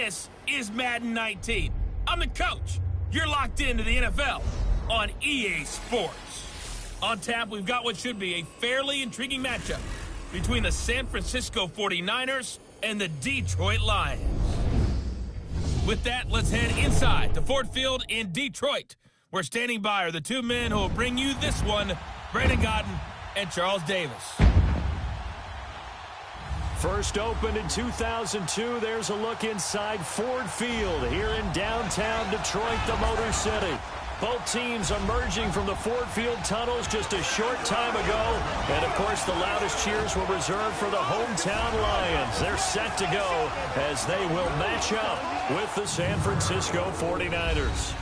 This is Madden 19. I'm the coach. You're locked into the NFL on EA Sports. On tap, we've got what should be a fairly intriguing matchup between the San Francisco 49ers and the Detroit Lions. With that, let's head inside to Ford Field in Detroit. Where standing by are the two men who will bring you this one, Brandon Godden and Charles Davis. First opened in 2002, there's a look inside Ford Field here in downtown Detroit, the Motor City. Both teams emerging from the Ford Field tunnels just a short time ago. And, of course, the loudest cheers were reserved for the hometown Lions. They're set to go as they will match up with the San Francisco 49ers.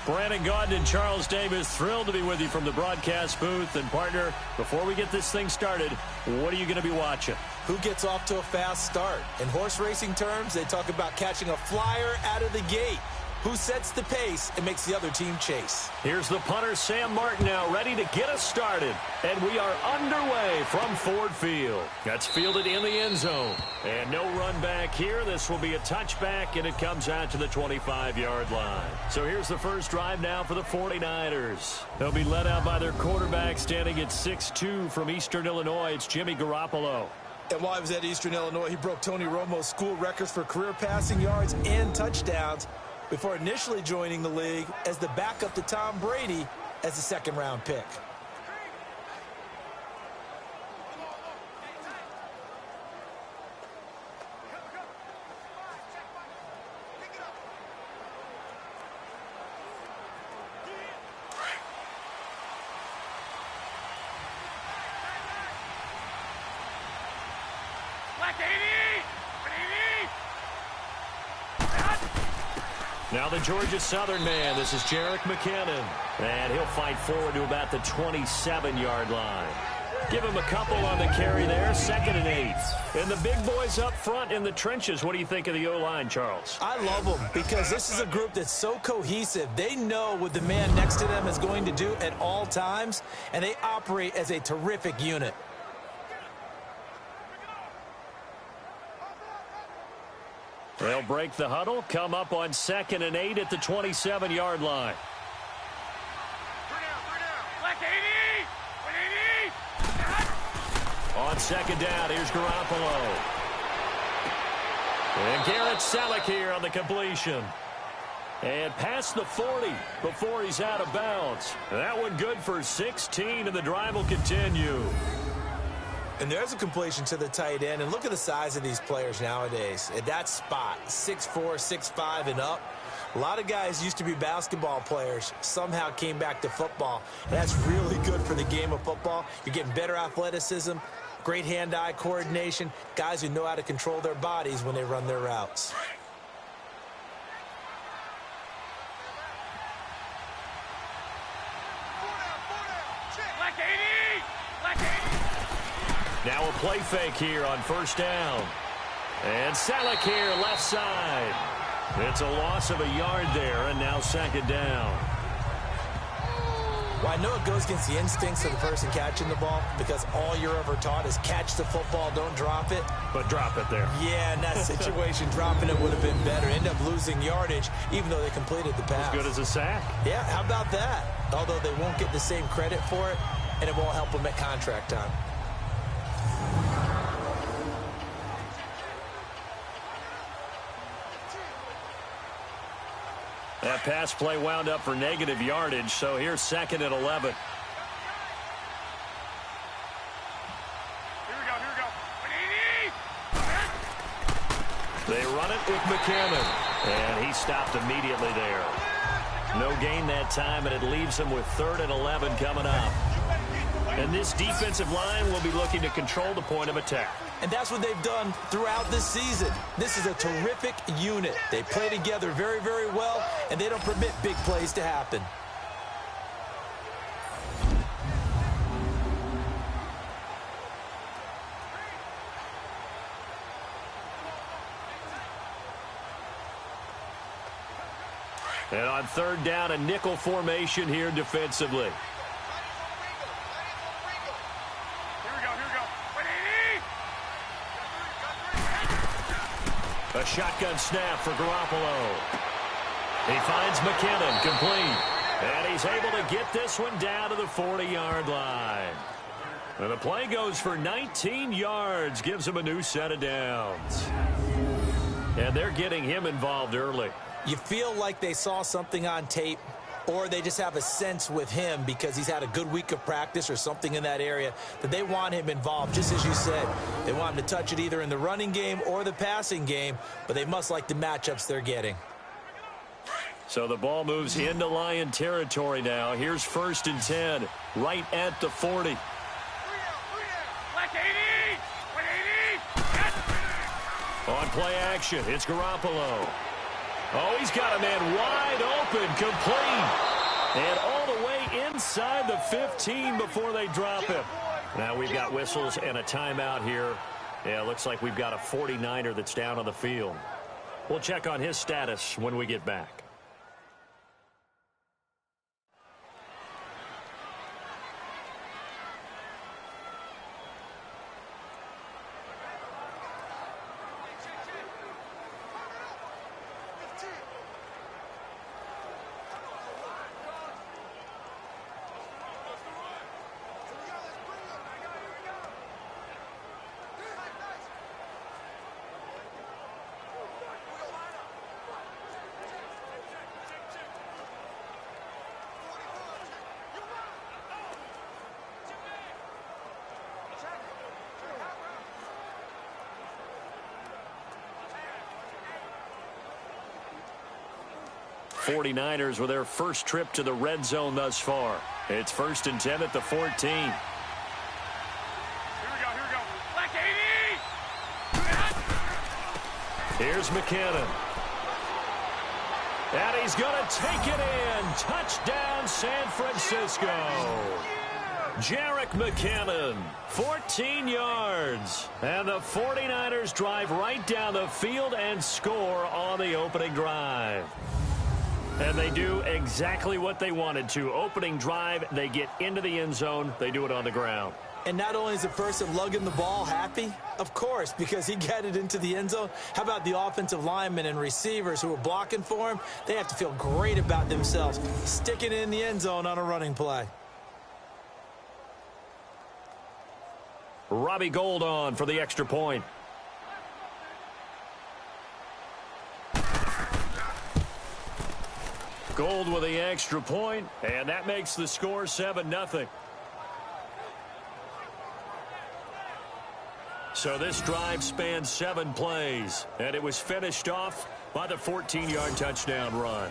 Brandon Godden and Charles Davis, thrilled to be with you from the broadcast booth. And, partner, before we get this thing started, what are you going to be watching? Who gets off to a fast start? In horse racing terms, they talk about catching a flyer out of the gate. Who sets the pace and makes the other team chase? Here's the punter, Sam Martin, now ready to get us started. And we are underway from Ford Field. That's fielded in the end zone. And no run back here. This will be a touchback, and it comes out to the 25-yard line. So here's the first drive now for the 49ers. They'll be led out by their quarterback, standing at 6'2" from Eastern Illinois. It's Jimmy Garoppolo. And while he was at Eastern Illinois, he broke Tony Romo's school records for career passing yards and touchdowns before initially joining the league as the backup to Tom Brady as a second-round pick. Now the Georgia Southern man, this is Jerick McKinnon. And he'll fight forward to about the 27-yard line. Give him a couple on the carry there, 2nd and 8. And the big boys up front in the trenches. What do you think of the O-line, Charles? I love them because this is a group that's so cohesive. They know what the man next to them is going to do at all times, and they operate as a terrific unit. They'll break the huddle, come up on 2nd and 8 at the 27-yard line. On 2nd down, here's Garoppolo. And Garrett Selleck here on the completion. And past the 40 before he's out of bounds. That one good for 16, and the drive will continue. And there's a completion to the tight end. And look at the size of these players nowadays. At that spot, 6'4", 6'5", and up. A lot of guys used to be basketball players, somehow came back to football. And that's really good for the game of football. You're getting better athleticism, great hand-eye coordination, guys who know how to control their bodies when they run their routes. Now a play fake here on 1st down. And Selleck here, left side. It's a loss of a yard there, and now 2nd down. Well, I know it goes against the instincts of the person catching the ball because all you're ever taught is catch the football, don't drop it. But drop it there. Yeah, in that situation, dropping it would have been better. End up losing yardage, even though they completed the pass. As good as a sack. Yeah, how about that? Although they won't get the same credit for it, and it won't help them at contract time. That pass play wound up for negative yardage, so here's 2nd and 11. They run it with McKinnon, and he stopped immediately there. No gain that time, and it leaves him with 3rd and 11 coming up. And this defensive line will be looking to control the point of attack. And that's what they've done throughout this season. This is a terrific unit. They play together very, very well, and they don't permit big plays to happen. And on 3rd down, a nickel formation here defensively. A shotgun snap for Garoppolo. He finds McKinnon, complete. And he's able to get this one down to the 40-yard line. And the play goes for 19 yards, gives him a new set of downs. And they're getting him involved early. You feel like they saw something on tape, or they just have a sense with him because he's had a good week of practice or something in that area that they want him involved. Just as you said, they want him to touch it either in the running game or the passing game, but they must like the matchups they're getting. So the ball moves into Lion territory now. Here's 1st and 10, right at the 40. On play action, it's Garoppolo. Oh, he's got a man wide open, complete. And all the way inside the 15 before they drop him. Now we've got whistles and a timeout here. Yeah, it looks like we've got a 49er that's down on the field. We'll check on his status when we get back. '49ers with their first trip to the red zone thus far. It's 1st and 10 at the 14. Here we go. Black 80! Here's McKinnon. And he's going to take it in. Touchdown, San Francisco. Jerick McKinnon, 14 yards. And the 49ers drive right down the field and score on the opening drive. And they do exactly what they wanted to. Opening drive, they get into the end zone. They do it on the ground. And not only is the person lugging the ball happy, of course, because he got it into the end zone. How about the offensive linemen and receivers who are blocking for him? They have to feel great about themselves, sticking it in the end zone on a running play. Robbie Gould on for the extra point. Gould with the extra point, and that makes the score 7-0. So this drive spanned 7 plays, and it was finished off by the 14-yard touchdown run.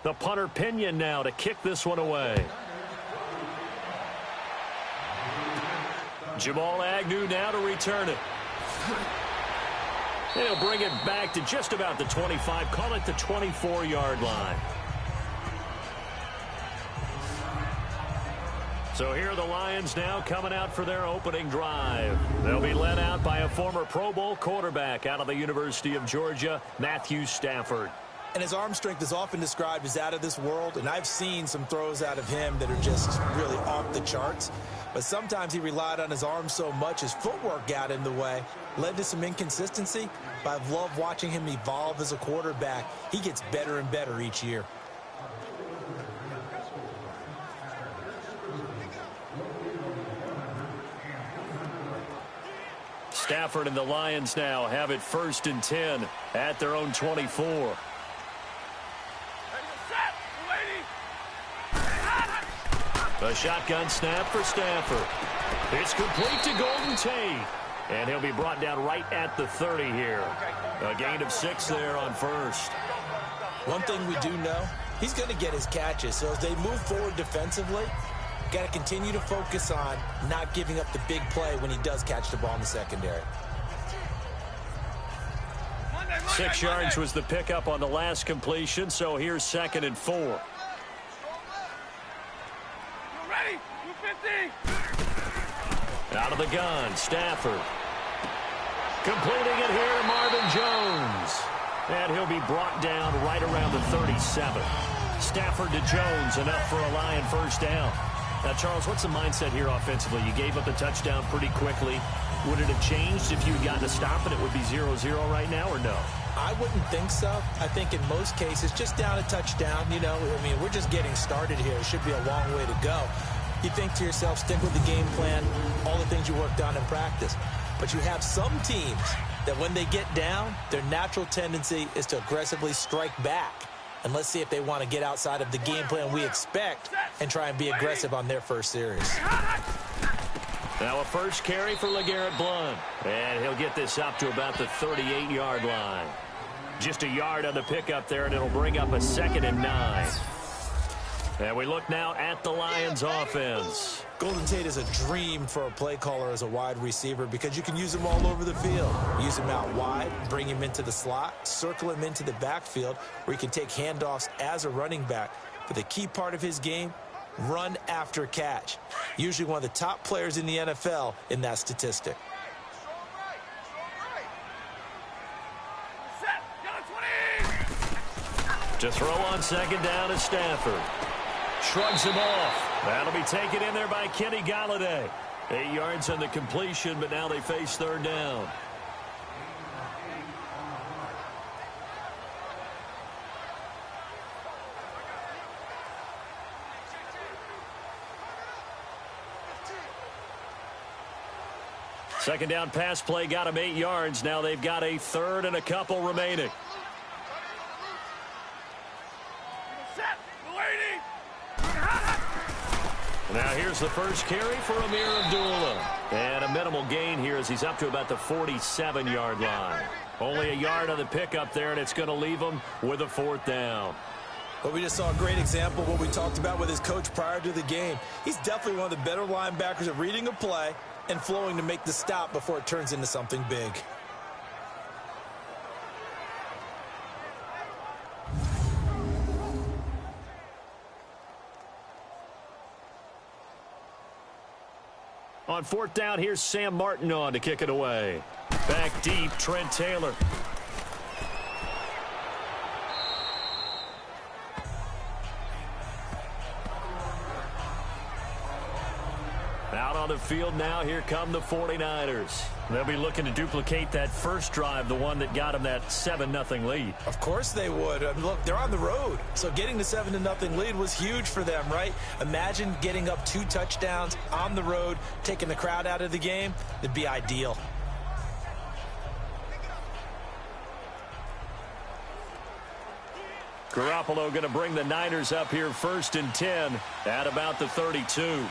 The punter Pinion now to kick this one away. Jamal Agnew now to return it. He'll bring it back to just about the 25, call it the 24-yard line. So here are the Lions now coming out for their opening drive. They'll be led out by a former Pro Bowl quarterback out of the University of Georgia, Matthew Stafford. And his arm strength is often described as out of this world, and I've seen some throws out of him that are just really off the charts. But sometimes he relied on his arm so much, his footwork got in the way, led to some inconsistency. But I've loved watching him evolve as a quarterback. He gets better and better each year. Stafford and the Lions now have it 1st and 10 at their own 24. A shotgun snap for Stafford. It's complete to Golden Tate. And he'll be brought down right at the 30 here. A gain of 6 there on first. One thing we do know, he's going to get his catches. So as they move forward defensively, got to continue to focus on not giving up the big play when he does catch the ball in the secondary. 6 yards was the pickup on the last completion, so here's 2nd and 4. Ready? 250. Out of the gun, Stafford. Completing it here to Marvin Jones. And he'll be brought down right around the 37. Stafford to Jones, enough for a Lion first down. Now, Charles, what's the mindset here offensively? You gave up the touchdown pretty quickly. Would it have changed if you had gotten a stop and it would be 0-0 right now, or no? I wouldn't think so. I think in most cases, just down a touchdown, you know, I mean, we're just getting started here. It should be a long way to go. You think to yourself, stick with the game plan, all the things you worked on in practice. But you have some teams that when they get down, their natural tendency is to aggressively strike back. And let's see if they want to get outside of the game plan we expect and try and be aggressive on their first series. Now a first carry for LeGarrette Blount. And he'll get this up to about the 38-yard line. Just a yard on the pickup there, and it'll bring up a 2nd and 9. And we look now at the Lions offense. Golden Tate is a dream for a play caller as a wide receiver because you can use him all over the field. Use him out wide, bring him into the slot, circle him into the backfield where he can take handoffs as a running back. But the key part of his game, run after catch. Usually one of the top players in the NFL in that statistic. To throw on 2nd down is Stafford. Shrugs him off. That'll be taken in there by Kenny Golladay. 8 yards on the completion, but now they face 3rd down. Second down pass play got him 8 yards. Now they've got a 3rd and a couple remaining. Now here's the first carry for Amir Abdullah. And a minimal gain here as he's up to about the 47-yard line. Only a yard on the pickup there, and it's going to leave him with a 4th down. But we just saw a great example of what we talked about with his coach prior to the game. He's definitely one of the better linebackers at reading a play and flowing to make the stop before it turns into something big. On 4th down, here's Sam Martin on to kick it away. Back deep, Trent Taylor. Out on the field now, here come the 49ers. They'll be looking to duplicate that first drive, the one that got them that 7-0 lead. Of course they would. I mean, look, they're on the road. So getting the 7-0 lead was huge for them, right? Imagine getting up 2 touchdowns on the road, taking the crowd out of the game. It'd be ideal. Garoppolo going to bring the Niners up here 1st and 10 at about the 32.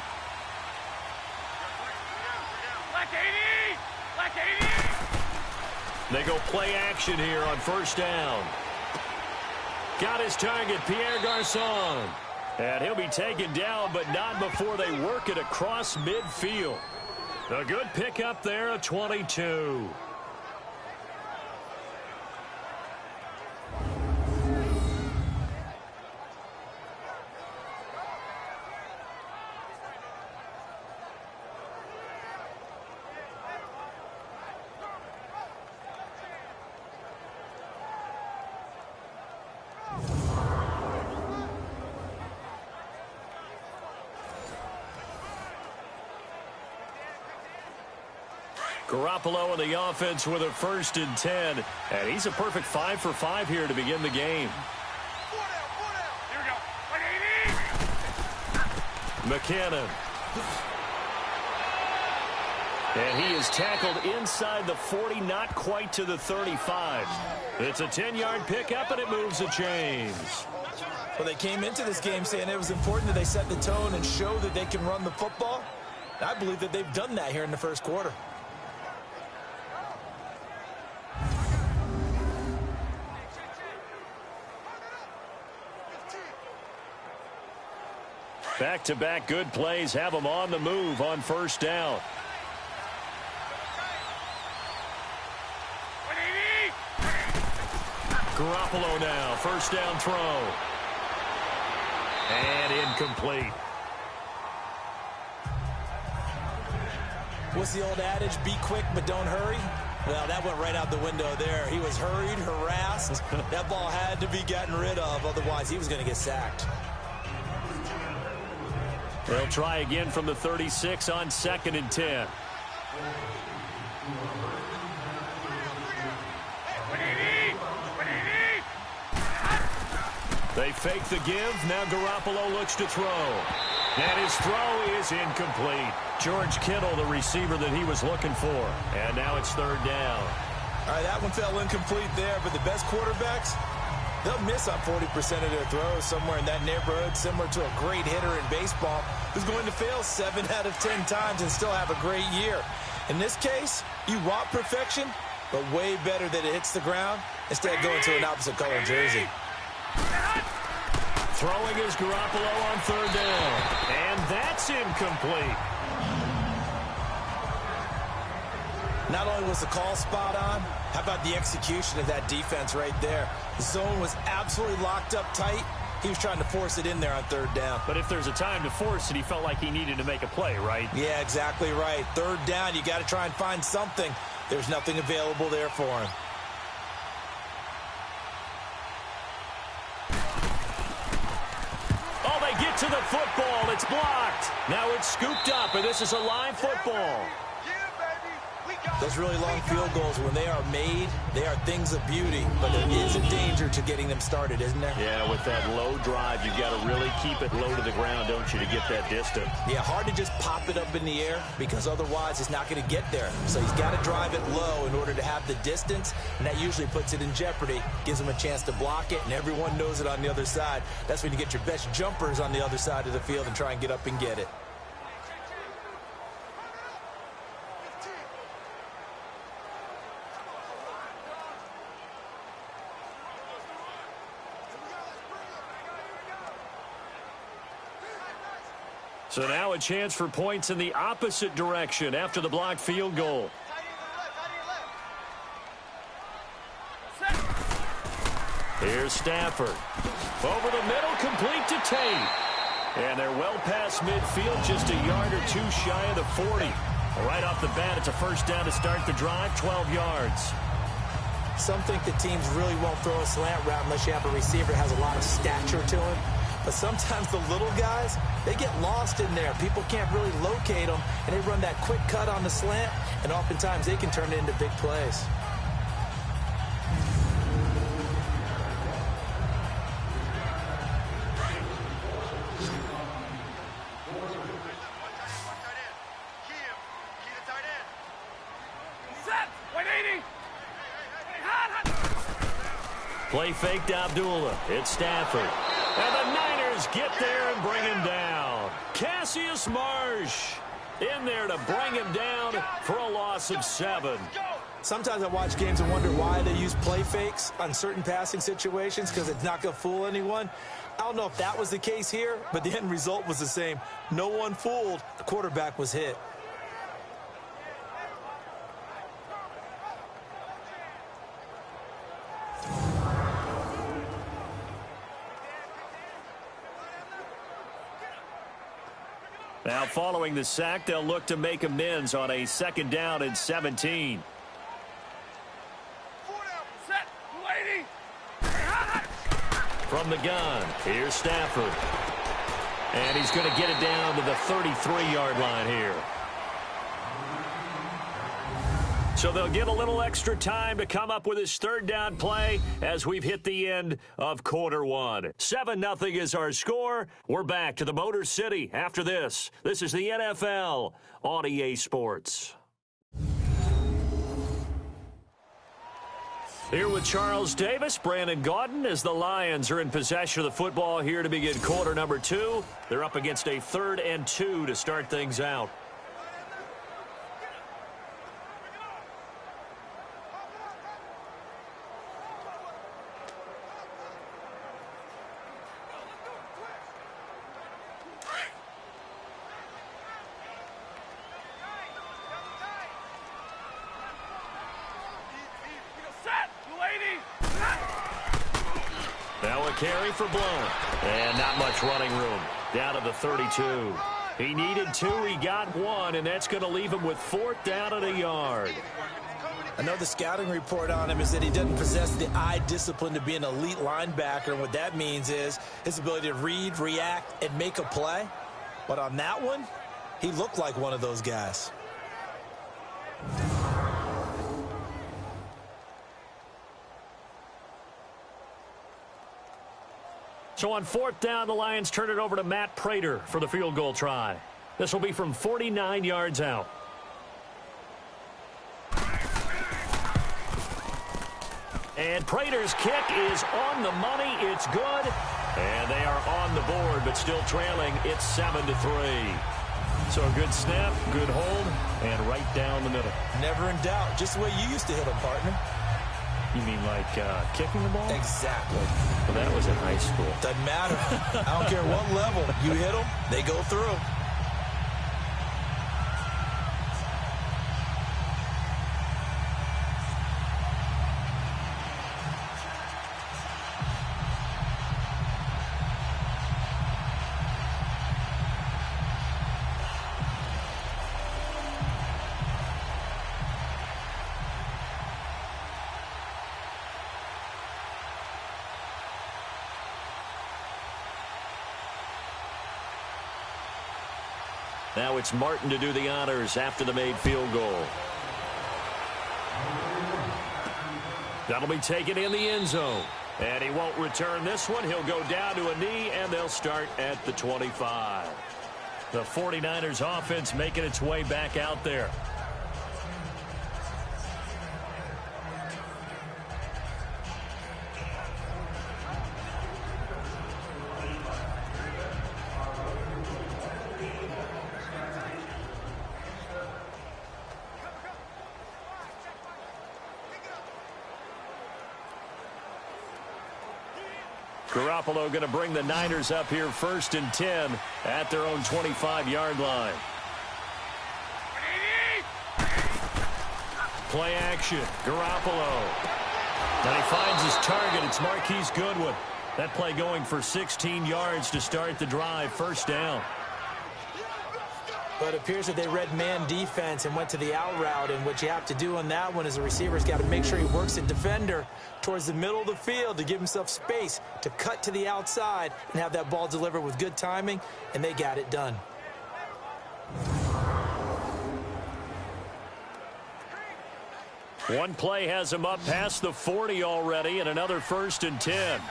They go play action here on 1st down. Got his target, Pierre Garçon. And he'll be taken down, but not before they work it across midfield. A good pickup there, a 22. Garoppolo in the offense with a 1st and 10. And he's a perfect 5 for 5 here to begin the game. Here we go. McKinnon. And he is tackled inside the 40, not quite to the 35. It's a 10-yard pickup, and it moves the chains. Well, they came into this game saying it was important that they set the tone and show that they can run the football. I believe that they've done that here in the first quarter. Back-to-back good plays have them on the move on 1st down. Garoppolo now, first down throw. And incomplete. What's the old adage? Be quick, but don't hurry. Well, that went right out the window there. He was hurried, harassed. That ball had to be gotten rid of. Otherwise, he was going to get sacked. They'll try again from the 36 on 2nd and 10. They fake the give. Now Garoppolo looks to throw. And his throw is incomplete. George Kittle, the receiver that he was looking for. And now it's 3rd down. All right, that one fell incomplete there, but the best quarterbacks, they'll miss on 40% of their throws, somewhere in that neighborhood, similar to a great hitter in baseball who's going to fail 7 out of 10 times and still have a great year. In this case, you want perfection, but way better that it hits the ground instead of going to an opposite color jersey. Throwing is Garoppolo on 3rd down. And that's incomplete. Not only was the call spot on, how about the execution of that defense right there? The zone was absolutely locked up tight. He was trying to force it in there on 3rd down. But if there's a time to force it, he felt like he needed to make a play, right? Yeah, exactly right. 3rd down, you got to try and find something. There's nothing available there for him. Oh, they get to the football. It's blocked. Now it's scooped up, and this is a live football. Those really long field goals, when they are made, they are things of beauty. But there is a danger to getting them started, isn't there? Yeah, with that low drive, you've got to really keep it low to the ground, don't you, to get that distance. Yeah, hard to just pop it up in the air because otherwise it's not going to get there. So he's got to drive it low in order to have the distance, and that usually puts it in jeopardy, gives him a chance to block it, and everyone knows it on the other side. That's when you get your best jumpers on the other side of the field and try and get up and get it. So now a chance for points in the opposite direction after the blocked field goal. Here's Stafford. Over the middle, complete to Tate. And they're well past midfield, just a yard or two shy of the 40. Right off the bat, it's a first down to start the drive, 12 yards. Some think the teams really won't throw a slant route unless you have a receiver that has a lot of stature to him. But sometimes the little guys, they get lost in there. People can't really locate them, and they run that quick cut on the slant, and oftentimes they can turn it into big plays. Play fake to Abdullah. It's Stafford. And the Niners get there and bring him down. Cassius Marsh in there to bring him down for a loss of 7. Sometimes I watch games and wonder why they use play fakes on certain passing situations because it's not going to fool anyone. I don't know if that was the case here, but the end result was the same. No one fooled. The quarterback was hit. Now, following the sack, they'll look to make amends on a 2nd down and 17. From the gun, here's Stafford. And he's going to get it down to the 33-yard line here. So they'll get a little extra time to come up with his 3rd down play as we've hit the end of quarter 1. 7-0 is our score. We're back to the Motor City after this. This is the NFL on EA Sports. Here with Charles Davis, Brandon Gaudin, as the Lions are in possession of the football here to begin quarter number 2. They're up against a 3rd and 2 to start things out. carry for Blount. And not much running room. Down to the 32. He needed 2. He got 1, and that's going to leave him with 4th down and a yard. I know the scouting report on him is that he doesn't possess the eye discipline to be an elite linebacker. And what that means is his ability to read, react, and make a play. But on that one, he looked like one of those guys. So on 4th down, the Lions turn it over to Matt Prater for the field goal try. This will be from 49 yards out. And Prater's kick is on the money. It's good. And they are on the board, but still trailing. It's 7-3. So a good snap, good hold, and right down the middle. Never in doubt. Just the way you used to hit them, partner. You mean like kicking the ball? Exactly. Well, that was in high school. Doesn't matter. I don't care what level. You hit them, they go through. Now it's Martin to do the honors after the made field goal. That'll be taken in the end zone. And he won't return this one. He'll go down to a knee, and they'll start at the 25. The 49ers offense making its way back out there. Garoppolo going to bring the Niners up here 1st and 10 at their own 25-yard line. Play action. Garoppolo. And he finds his target. It's Marquise Goodwin. That play going for 16 yards to start the drive. 1st down. But it appears that they read man defense and went to the out route. And what you have to do on that one is the receiver's got to make sure he works the defender towards the middle of the field to give himself space to cut to the outside and have that ball delivered with good timing, and they got it done. One play has him up past the 40 already, and another 1st and 10.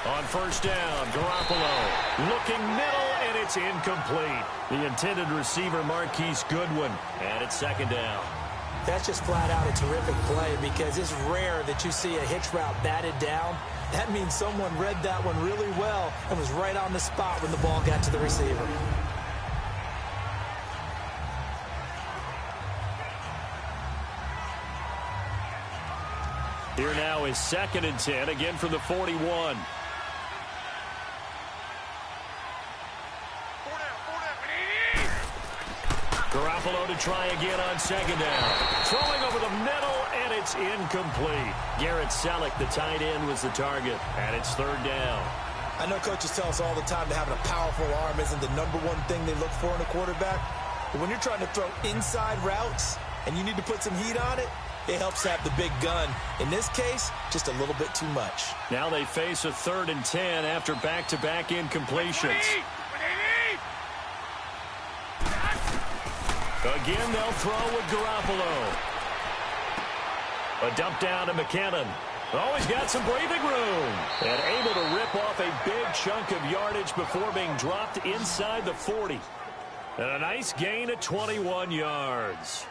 On 1st down, Garoppolo looking middle, and it's incomplete. The intended receiver, Marquise Goodwin, and it's 2nd down. That's just flat out a terrific play because it's rare that you see a hitch route batted down. That means someone read that one really well and was right on the spot when the ball got to the receiver. Here now is 2nd and 10, again from the 41. Garoppolo to try again on 2nd down. Throwing over the middle, and it's incomplete. Garrett Selleck, the tight end, was the target, and it's 3rd down. I know coaches tell us all the time that having a powerful arm isn't the #1 thing they look for in a quarterback. But when you're trying to throw inside routes and you need to put some heat on it, it helps have the big gun. In this case, just a little bit too much. Now they face a 3rd and 10 after back-to-back incompletions. Again, they'll throw with Garoppolo. A dump down to McKinnon. Oh, he's got some breathing room. And able to rip off a big chunk of yardage before being dropped inside the 40. And a nice gain of 21 yards.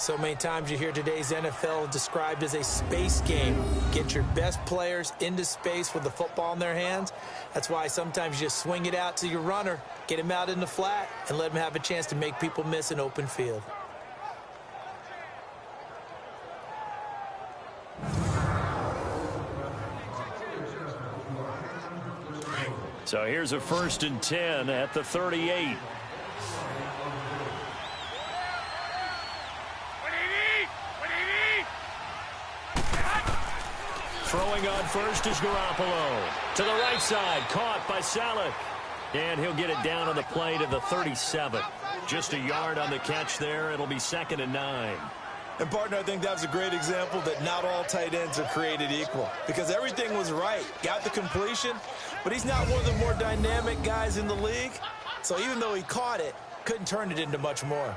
So many times you hear today's NFL described as a space game. Get your best players into space with the football in their hands. That's why sometimes you just swing it out to your runner, get him out in the flat, and let him have a chance to make people miss an open field. So here's a 1st and 10 at the 38. Throwing on first is Garoppolo. To the right side, caught by Salek. And he'll get it down on the play to the 37. Just a yard on the catch there. It'll be 2nd and 9. And, partner, I think that was a great example that not all tight ends are created equal, because everything was right. Got the completion, but he's not one of the more dynamic guys in the league. So even though he caught it, couldn't turn it into much more.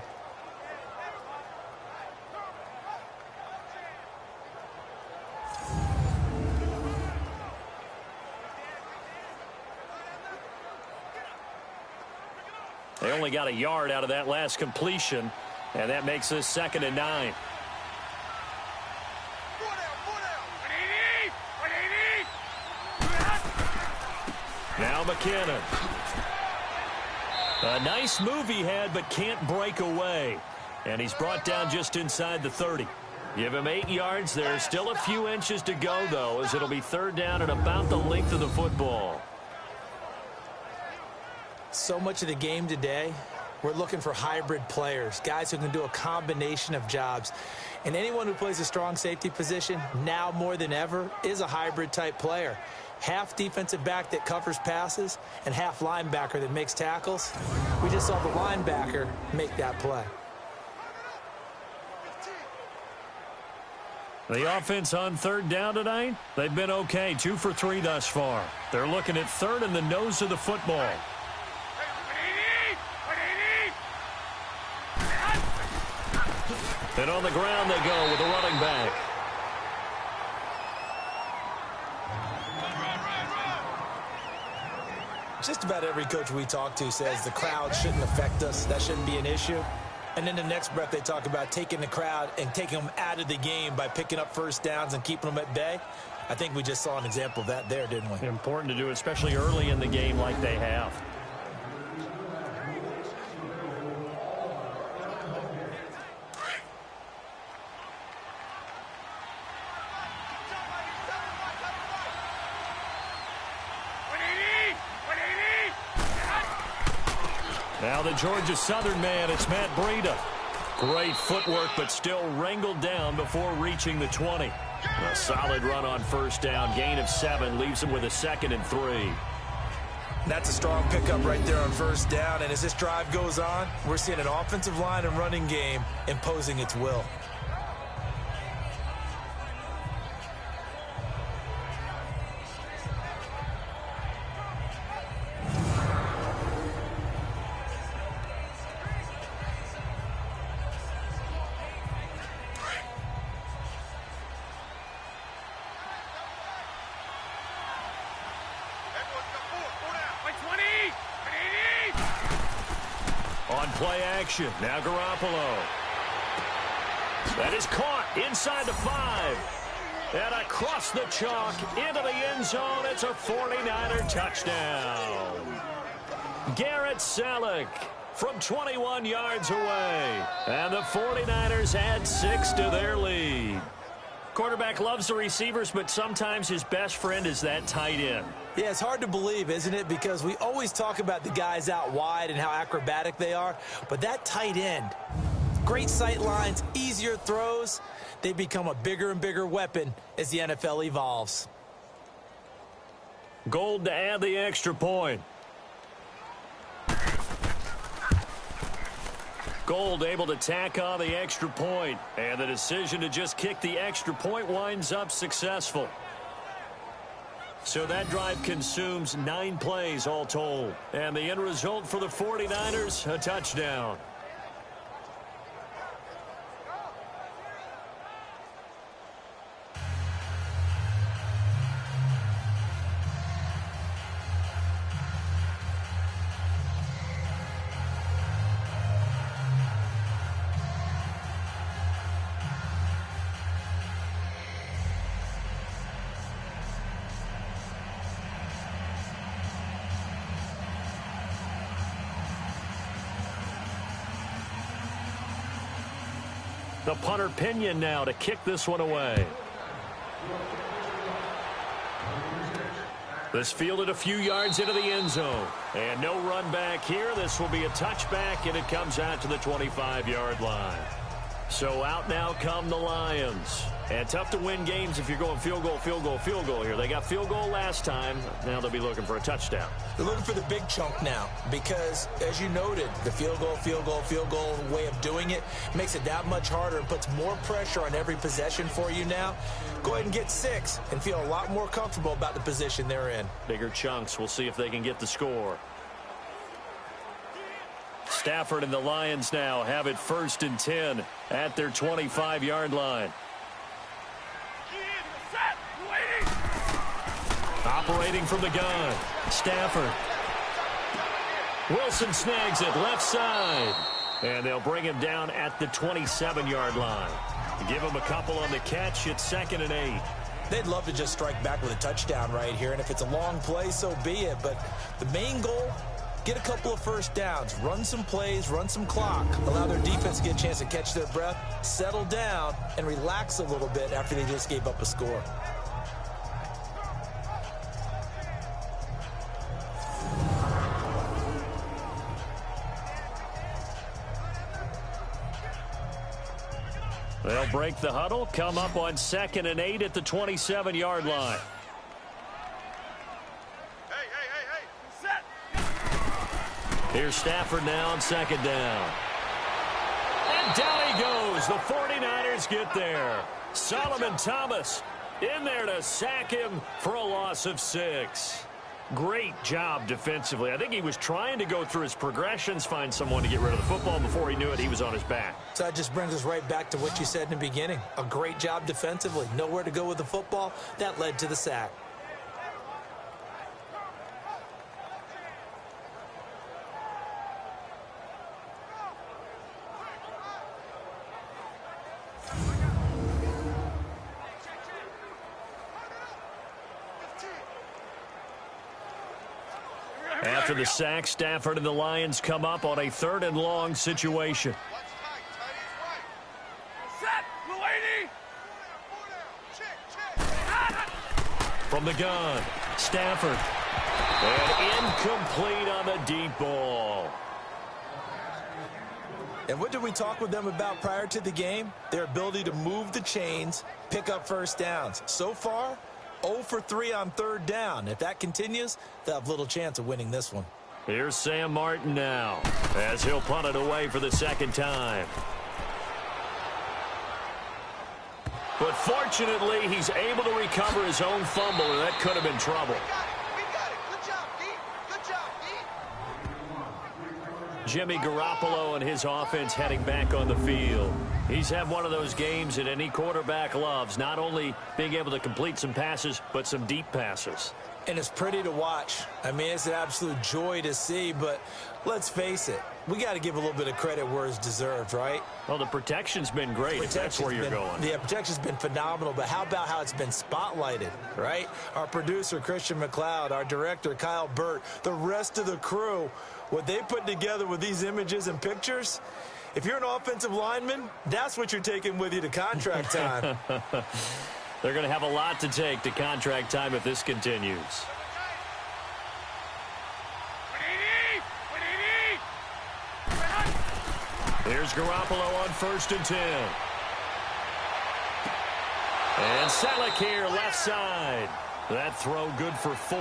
They only got a yard out of that last completion, and that makes this 2nd and 9. Now McKinnon. A nice move he had, but can't break away. And he's brought down just inside the 30. Give him 8 yards. There's still a few inches to go, though, as it'll be 3rd down and about the length of the football. So much of the game today, we're looking for hybrid players, guys who can do a combination of jobs. And anyone who plays a strong safety position, now more than ever, is a hybrid-type player. Half defensive back that covers passes and half linebacker that makes tackles. We just saw the linebacker make that play. The offense on 3rd down tonight, they've been okay, 2 for 3 thus far. They're looking at 3rd and the nose of the football. And on the ground they go with a running back. Just about every coach we talk to says the crowd shouldn't affect us. That shouldn't be an issue. And then the next breath they talk about taking the crowd and taking them out of the game by picking up first downs and keeping them at bay. I think we just saw an example of that there, didn't we? Important to do, especially early in the game like they have. Now the Georgia Southern man, it's Matt Breida. Great footwork, but still wrangled down before reaching the 20. A solid run on 1st down. Gain of 7 leaves him with a 2nd and 3. That's a strong pickup right there on 1st down. And as this drive goes on, we're seeing an offensive line and running game imposing its will. Play action. Now Garoppolo. That is caught inside the 5. And across the chalk into the end zone. It's a 49er touchdown. Garrett Salek from 21 yards away. And the 49ers add 6 to their lead. Quarterback loves the receivers, but sometimes his best friend is that tight end. Yeah, it's hard to believe, isn't it? Because we always talk about the guys out wide and how acrobatic they are. But that tight end, great sight lines, easier throws, they become a bigger and bigger weapon as the NFL evolves. Gold to add the extra point. Gold able to tack on the extra point, and the decision to just kick the extra point winds up successful. So that drive consumes 9 plays all told, and the end result for the 49ers, a touchdown. The punter Pinion now to kick this one away. This fielded a few yards into the end zone. And no run back here. This will be a touchback, and it comes out to the 25-yard line. So out now come the Lions. And tough to win games if you're going field goal, field goal, field goal here. They got field goal last time. Now they'll be looking for a touchdown. They're looking for the big chunk now because, as you noted, the field goal, field goal, field goal way of doing it makes it that much harder and puts more pressure on every possession for you now. Go ahead and get 6 and feel a lot more comfortable about the position they're in. Bigger chunks. We'll see if they can get the score. Stafford and the Lions now have it 1st and 10 at their 25-yard line. Operating from the gun, Stafford. Wilson snags it left side. And they'll bring him down at the 27-yard line. Give him a couple on the catch. It's 2nd and 8. They'd love to just strike back with a touchdown right here. And if it's a long play, so be it. But the main goal, get a couple of first downs, run some plays, run some clock, allow their defense to get a chance to catch their breath, settle down, and relax a little bit after they just gave up a score. They'll break the huddle, come up on 2nd and 8 at the 27-yard line. Here's Stafford now on 2nd down. And down he goes. The 49ers get there. Solomon Thomas in there to sack him for a loss of 6. Great job defensively. I think he was trying to go through his progressions, find someone to get rid of the football. Before he knew it, he was on his back. So that just brings us right back to what you said in the beginning. A great job defensively. Nowhere to go with the football. That led to the sack. After the sack, Stafford and the Lions come up on a 3rd and long situation. From the gun, Stafford. And incomplete on the deep ball. And what did we talk with them about prior to the game? Their ability to move the chains, pick up first downs. So far, 0 for 3 on 3rd down. If that continues, they'll have little chance of winning this one. Here's Sam Martin now, as he'll punt it away for the 2nd time. But fortunately, he's able to recover his own fumble, and that could have been trouble. We got it. Good job, D. Good job, D. Jimmy Garoppolo and his offense heading back on the field. He's had one of those games that any quarterback loves, not only being able to complete some passes, but some deep passes. And it's pretty to watch. I mean, it's an absolute joy to see, but let's face it, we got to give a little bit of credit where it's deserved, right? Well, the protection's been great, if that's where you're going. Yeah, protection's been phenomenal, but how about how it's been spotlighted, right? Our producer, Christian McLeod, our director, Kyle Burt, the rest of the crew, what they put together with these images and pictures, if you're an offensive lineman, that's what you're taking with you to contract time. They're going to have a lot to take to contract time if this continues. Here's Garoppolo on 1st and 10. And Selleck here, left side. That throw good for 4.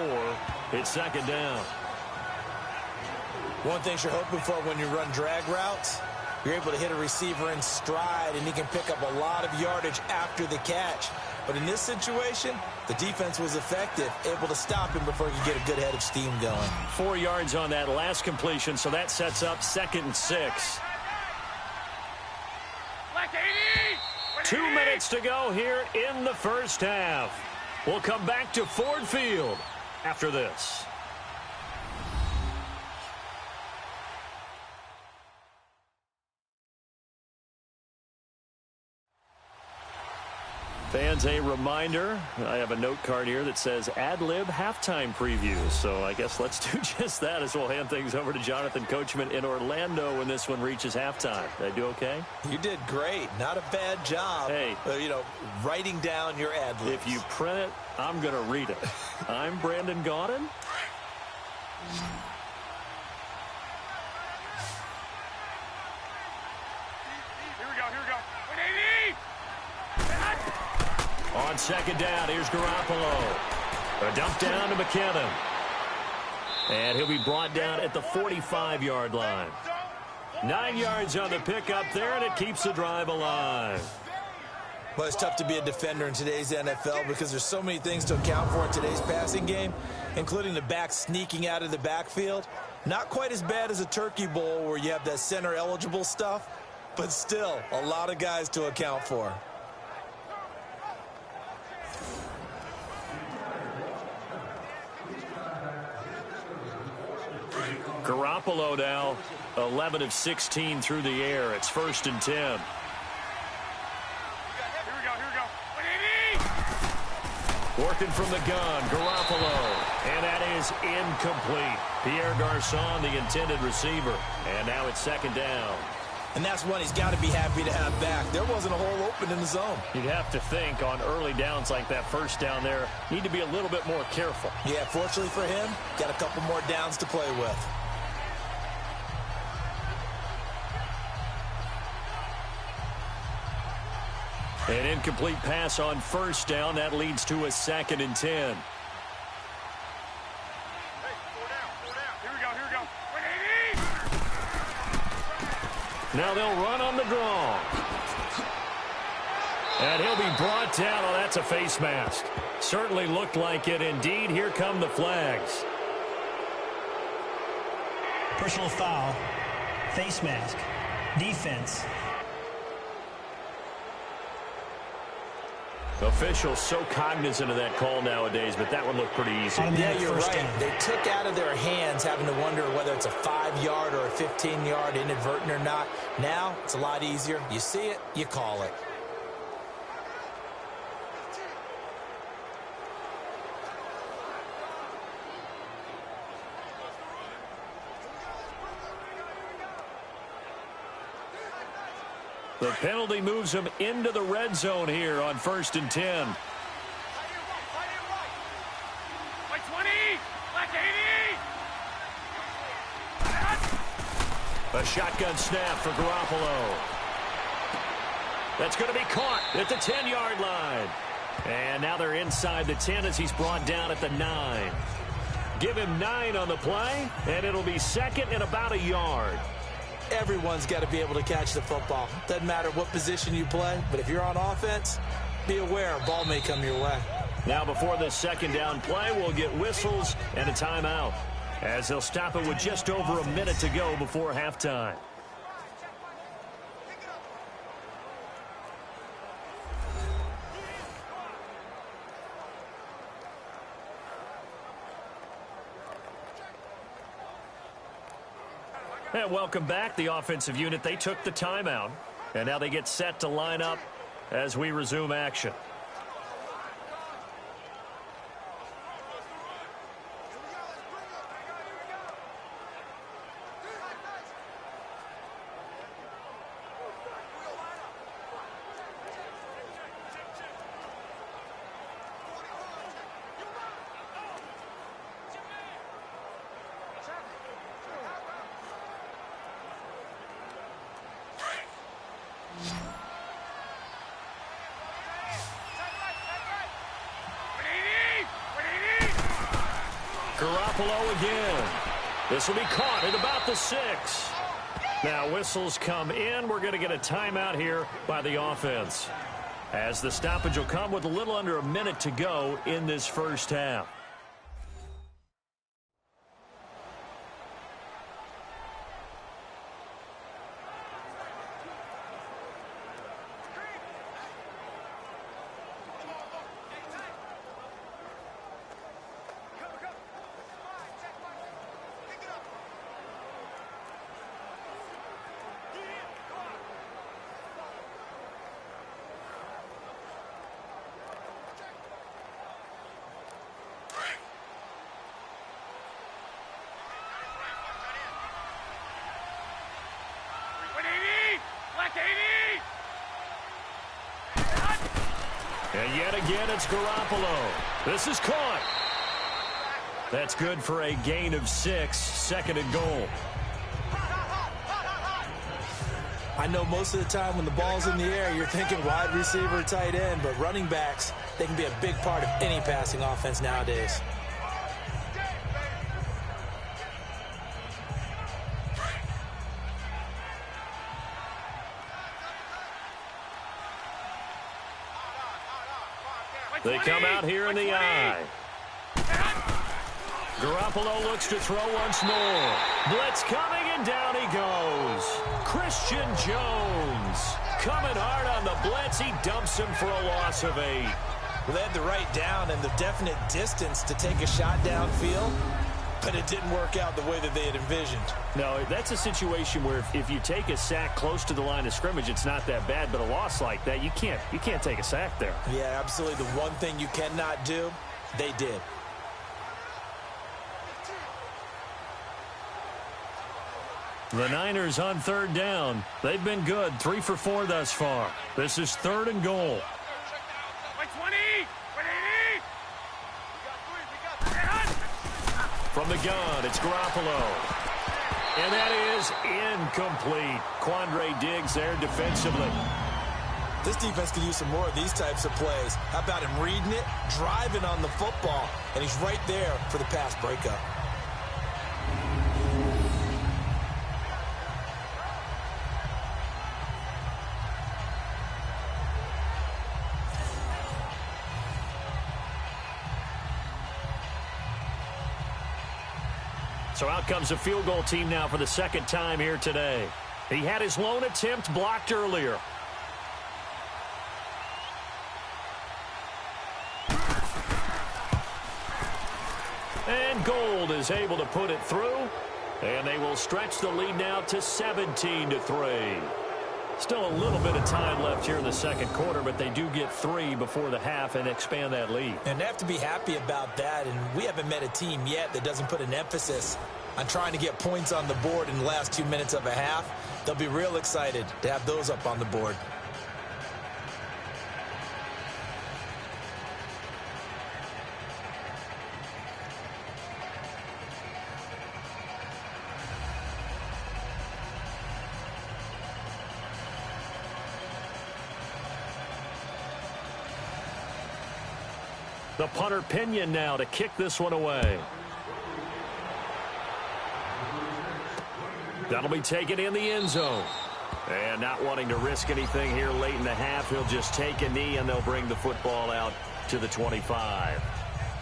It's 2nd down. One thing you're hoping for when you run drag routes, you're able to hit a receiver in stride, and he can pick up a lot of yardage after the catch. But in this situation, the defense was effective, able to stop him before he could get a good head of steam going. 4 yards on that last completion, so that sets up 2nd and 6. 2 minutes to go here in the first half. We'll come back to Ford Field after this. Fans, a reminder, I have a note card here that says ad-lib halftime previews. So I guess let's do just that as we'll hand things over to Jonathan Coachman in Orlando when this one reaches halftime. Did I do okay? You did great. Not a bad job. Hey. Writing down your ad-libs. If you print it, I'm going to read it. I'm Brandon Gaudin. Here we go. On second down, here's Garoppolo. A dump down to McKinnon. And he'll be brought down at the 45-yard line. 9 yards on the pickup there, and it keeps the drive alive. Well, it's tough to be a defender in today's NFL because there's so many things to account for in today's passing game, including the back sneaking out of the backfield. Not quite as bad as a turkey bowl where you have that center-eligible stuff, but still a lot of guys to account for. Garoppolo now 11 of 16 through the air. It's 1st and 10. Working from the gun, Garoppolo. And that is incomplete. Pierre Garçon, the intended receiver. And now it's 2nd down. And that's one he's got to be happy to have back. There wasn't a hole open in the zone. You'd have to think on early downs like that, 1st down there, need to be a little bit more careful. Yeah, fortunately for him, got a couple more downs to play with. An incomplete pass on 1st down. That leads to a 2nd and 10. Now they'll run on the draw. And he'll be brought down. Oh, that's a face mask. Certainly looked like it. Indeed, here come the flags. Personal foul, face mask, defense. Officials so cognizant of that call nowadays, but that one looked pretty easy. Yeah, you're right. They took out of their hands having to wonder whether it's a 5-yard or a 15-yard inadvertent or not. Now, it's a lot easier. You see it, you call it. The penalty moves him into the red zone here on 1st and 10. A shotgun snap for Garoppolo. That's going to be caught at the 10-yard line. And now they're inside the 10 as he's brought down at the 9. Give him 9 on the play, and it'll be 2nd and about a yard. Everyone's got to be able to catch the football. Doesn't matter what position you play, but if you're on offense, be aware a ball may come your way. Now before this 2nd down play, we'll get whistles and a timeout, as they'll stop it with just over a minute to go before halftime. And welcome back, the offensive unit. They took the timeout, and now they get set to line up as we resume action. Garoppolo again. This will be caught at about the 6. Now whistles come in. We're going to get a timeout here by the offense, as the stoppage will come with a little under a minute to go in this 1st half. And yet again, it's Garoppolo. This is caught. That's good for a gain of 6, 2nd and goal. I know most of the time when the ball's in the air, you're thinking wide receiver, tight end, but running backs, they can be a big part of any passing offense nowadays. They come out here in the I. Garoppolo looks to throw once more. Blitz coming, and down he goes. Christian Jones coming hard on the blitz. He dumps him for a loss of 8. Well, they had the right down and the definite distance to take a shot downfield, but it didn't work out the way that they had envisioned. No, that's a situation where if you take a sack close to the line of scrimmage, it's not that bad, but a loss like that, you can't take a sack there. Yeah, absolutely. The one thing you cannot do, they did. The Niners on 3rd down. They've been good, 3 for 4 thus far. This is 3rd and goal. From the gun, it's Garoppolo. And that is incomplete. Quandre Diggs there defensively. This defense could use some more of these types of plays. How about him reading it, driving on the football, and he's right there for the pass breakup. So out comes a field goal team now for the 2nd time here today. He had his lone attempt blocked earlier. And Gold is able to put it through. And they will stretch the lead now to 17-3. Still a little bit of time left here in the 2nd quarter, but they do get 3 before the half and expand that lead. And they have to be happy about that, and we haven't met a team yet that doesn't put an emphasis on trying to get points on the board in the last 2 minutes of a half. They'll be real excited to have those up on the board. The punter Pinion now to kick this one away. That'll be taken in the end zone. And not wanting to risk anything here late in the half, he'll just take a knee and they'll bring the football out to the 25.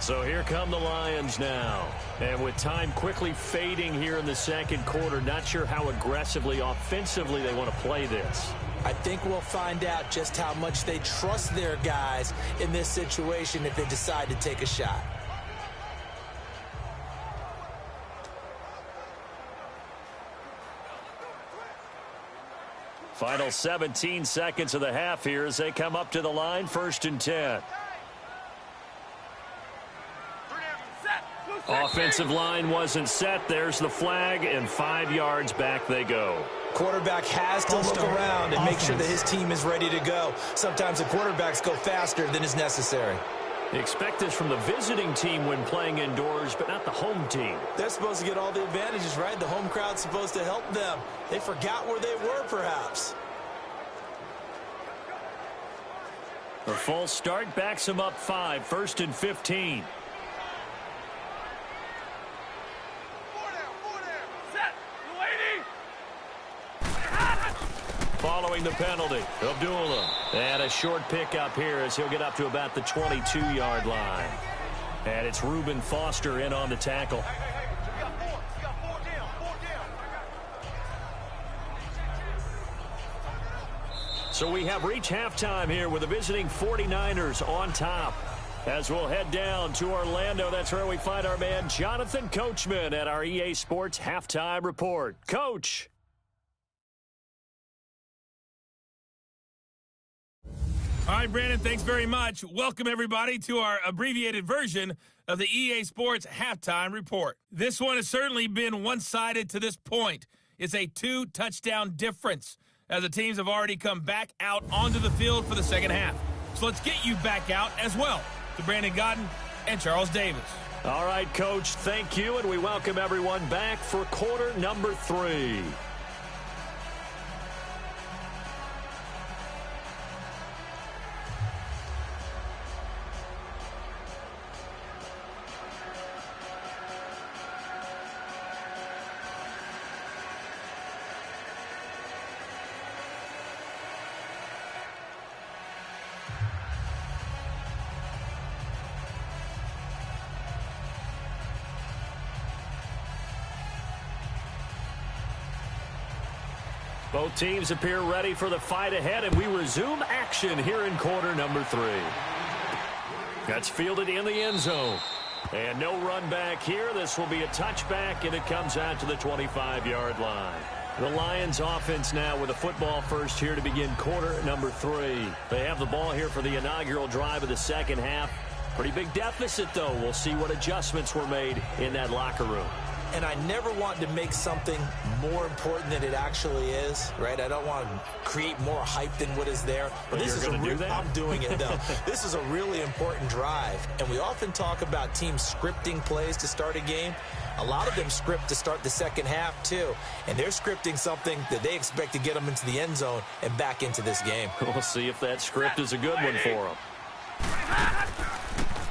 So here come the Lions now. And with time quickly fading here in the 2nd quarter, not sure how aggressively, offensively they want to play this. I think we'll find out just how much they trust their guys in this situation if they decide to take a shot. Final 17 seconds of the half here as they come up to the line, 1st and 10. Offensive line wasn't set. There's the flag, and 5 yards back they go. Quarterback has to look around and make sure that his team is ready to go. Sometimes the quarterbacks go faster than is necessary. Expect this from the visiting team when playing indoors, but not the home team. They're supposed to get all the advantages, right? The home crowd's supposed to help them. They forgot where they were, perhaps. The false start backs them up 5, 1st and 15. Following the penalty, Abdullah. And a short pickup here as he'll get up to about the 22-yard line. And it's Reuben Foster in on the tackle. So we have reached halftime here with the visiting 49ers on top. As we'll head down to Orlando, that's where we find our man Jonathan Coachman at our EA Sports Halftime Report. Coach. All right, Brandon, thanks very much. Welcome, everybody, to our abbreviated version of the EA Sports Halftime Report. This one has certainly been one-sided to this point. It's a 2-touchdown difference as the teams have already come back out onto the field for the 2nd half. So let's get you back out as well to Brandon Godden and Charles Davis. All right, Coach, thank you, and we welcome everyone back for quarter number 3. Both teams appear ready for the fight ahead, and we resume action here in quarter number 3. That's fielded in the end zone. And no run back here. This will be a touchback, and it comes out to the 25-yard line. The Lions offense now with a football first here to begin quarter number 3. They have the ball here for the inaugural drive of the second half. Pretty big deficit, though. We'll see what adjustments were made in that locker room. And I never want to make something more important than it actually is, right? I don't want to create more hype than what is there. But this is I'm doing it, though. This is a really important drive. And we often talk about teams scripting plays to start a game. A lot of them script to start the second half, too. And they're scripting something that they expect to get them into the end zone and back into this game. We'll see if that script is a good one for them.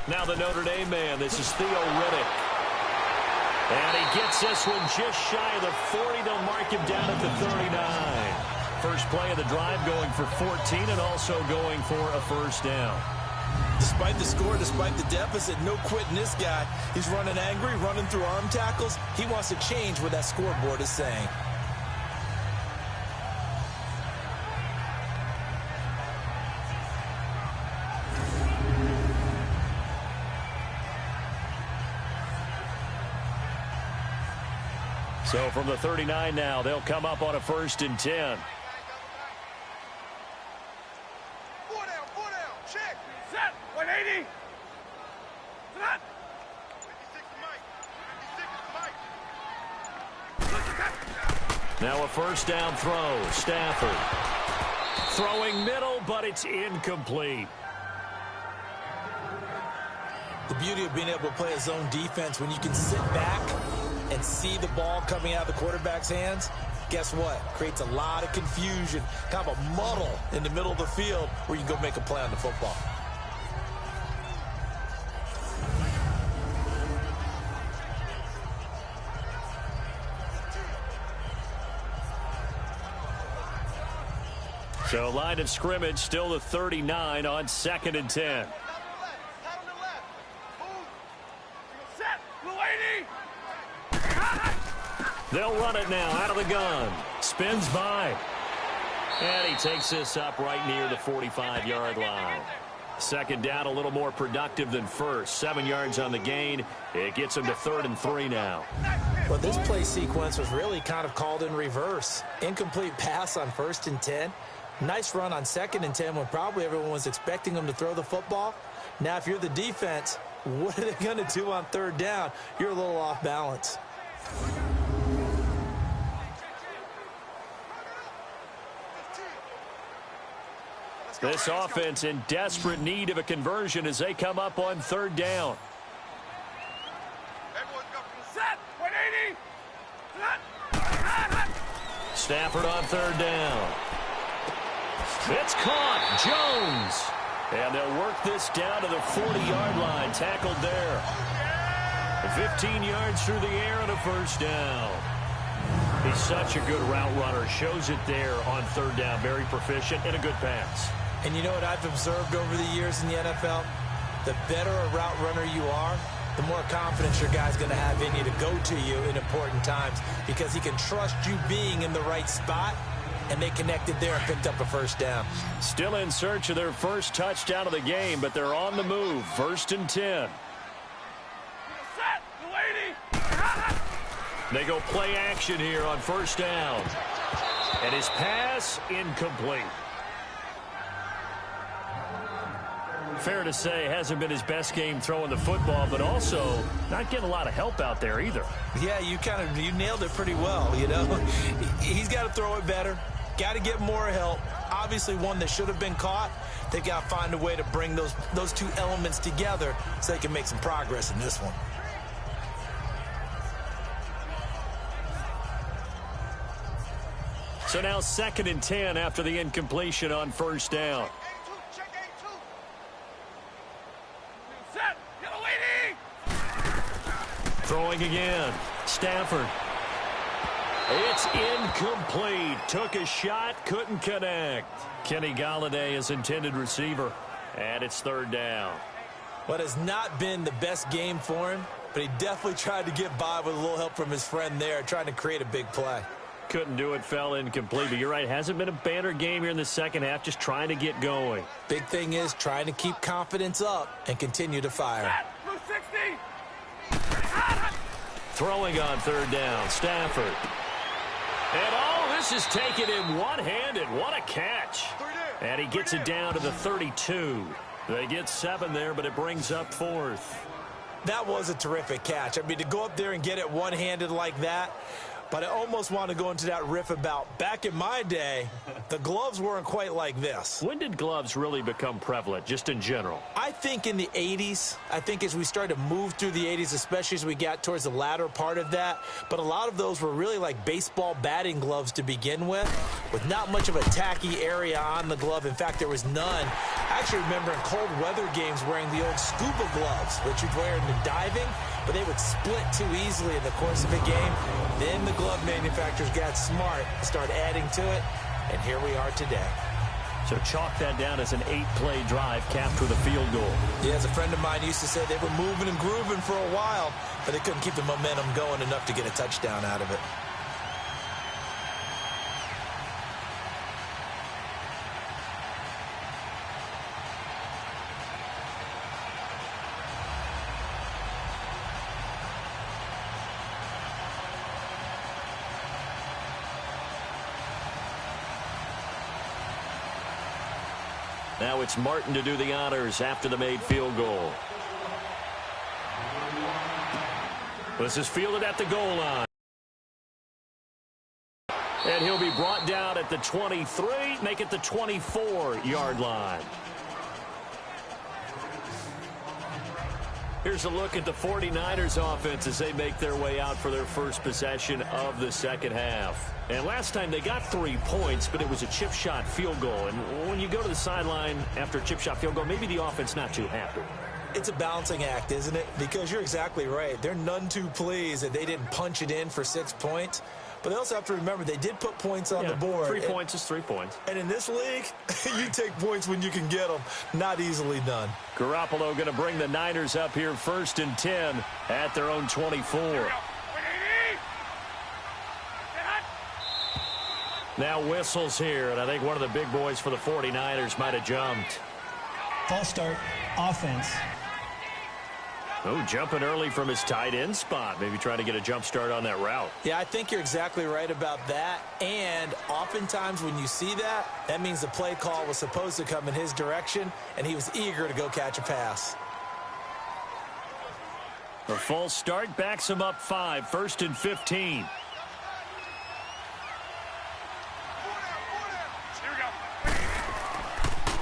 Now the Notre Dame man, this is Theo Riddick. And he gets this one just shy of the 40. They'll mark him down at the 39. First play of the drive going for 14 and also going for a first down. Despite the score, despite the deficit, no quitting this guy. He's running angry, running through arm tackles. He wants to change what that scoreboard is saying. So from the 39 now, they'll come up on a 1st and 10. Four down, check. Set, 180. Set. 56 to Mike. Now a first down throw. Stafford throwing middle, but it's incomplete. The beauty of being able to play a zone defense when you can sit back and see the ball coming out of the quarterback's hands, guess what? Creates a lot of confusion, kind of a muddle in the middle of the field where you can go make a play on the football. So line of scrimmage still the 39 on 2nd and 10. They'll run it now out of the gun. Spins by. And he takes this up right near the 45-yard line. Second down, a little more productive than first. 7 yards on the gain. It gets him to 3rd and 3 now. Well, this play sequence was really kind of called in reverse. Incomplete pass on 1st and 10. Nice run on 2nd and 10 when probably everyone was expecting him to throw the football. Now, if you're the defense, what are they going to do on 3rd down? You're a little off balance. This offense in desperate need of a conversion as they come up on 3rd down. Set, 180. Stafford on 3rd down. It's caught. Jones. And they'll work this down to the 40-yard line. Tackled there. 15 yards through the air and a first down. He's such a good route runner. Shows it there on 3rd down. Very proficient and a good pass. And you know what I've observed over the years in the NFL? The better a route runner you are, the more confidence your guy's going to have in you to go to you in important times because he can trust you being in the right spot, and they connected there and picked up a first down. Still in search of their first touchdown of the game, but they're on the move. 1st and 10. Set, 180. They go play action here on 1st down. And his pass incomplete. Fair to say, hasn't been his best game throwing the football, but also not getting a lot of help out there either. Yeah, you nailed it pretty well, you know. He's got to throw it better. Got to get more help. Obviously one that should have been caught. They got to find a way to bring those two elements together so they can make some progress in this one. So now 2nd and 10 after the incompletion on 1st down. Check A2. Set, get away. Throwing again. Stafford. It's incomplete. Took a shot, couldn't connect. Kenny Golladay is intended receiver. And it's 3rd down. What has not been the best game for him, but he definitely tried to get by with a little help from his friend there, trying to create a big play. Couldn't do it, fell incomplete. But you're right, hasn't been a banner game here in the second half, just trying to get going. Big thing is trying to keep confidence up and continue to fire. Set, 60. Throwing on third down, Stafford. And this is taken in one-handed. What a catch. And he gets it down to the 32. They get 7 there, but it brings up 4th. That was a terrific catch. I mean, to go up there and get it one-handed like that, but I almost want to go into that riff about back in my day, the gloves weren't quite like this. When did gloves really become prevalent, just in general? I think in the 80s. I think as we started to move through the 80s, especially as we got towards the latter part of that. But a lot of those were really like baseball batting gloves to begin with not much of a tacky area on the glove. In fact, there was none. I actually remember in cold weather games wearing the old scuba gloves, which you'd wear in the diving, but they would split too easily in the course of a game. Then the glove manufacturers got smart, started adding to it, and here we are today. So chalk that down as an 8-play drive capped with a field goal. Yeah, as a friend of mine used to say, they were moving and grooving for a while, but they couldn't keep the momentum going enough to get a touchdown out of it. Now it's Martin to do the honors after the made field goal. This is fielded at the goal line. And he'll be brought down at the 23, make it the 24-yard line. Here's a look at the 49ers offense as they make their way out for their first possession of the second half. And last time they got 3 points, but it was a chip shot field goal. And when you go to the sideline after a chip shot field goal, maybe the offense not too happy. It's a balancing act, isn't it? Because you're exactly right. They're none too pleased that they didn't punch it in for 6 points. But they also have to remember they did put points on the board. 3 points is 3 points. And in this league, you take points when you can get them. Not easily done. Garoppolo going to bring the Niners up here 1st and 10 at their own 24. Now whistles here, and I think one of the big boys for the 49ers might have jumped. False start, offense. Oh, jumping early from his tight end spot. Maybe trying to get a jump start on that route. Yeah, I think you're exactly right about that. And oftentimes when you see that, that means the play call was supposed to come in his direction, and he was eager to go catch a pass. A false start backs him up 5, 1st and 15.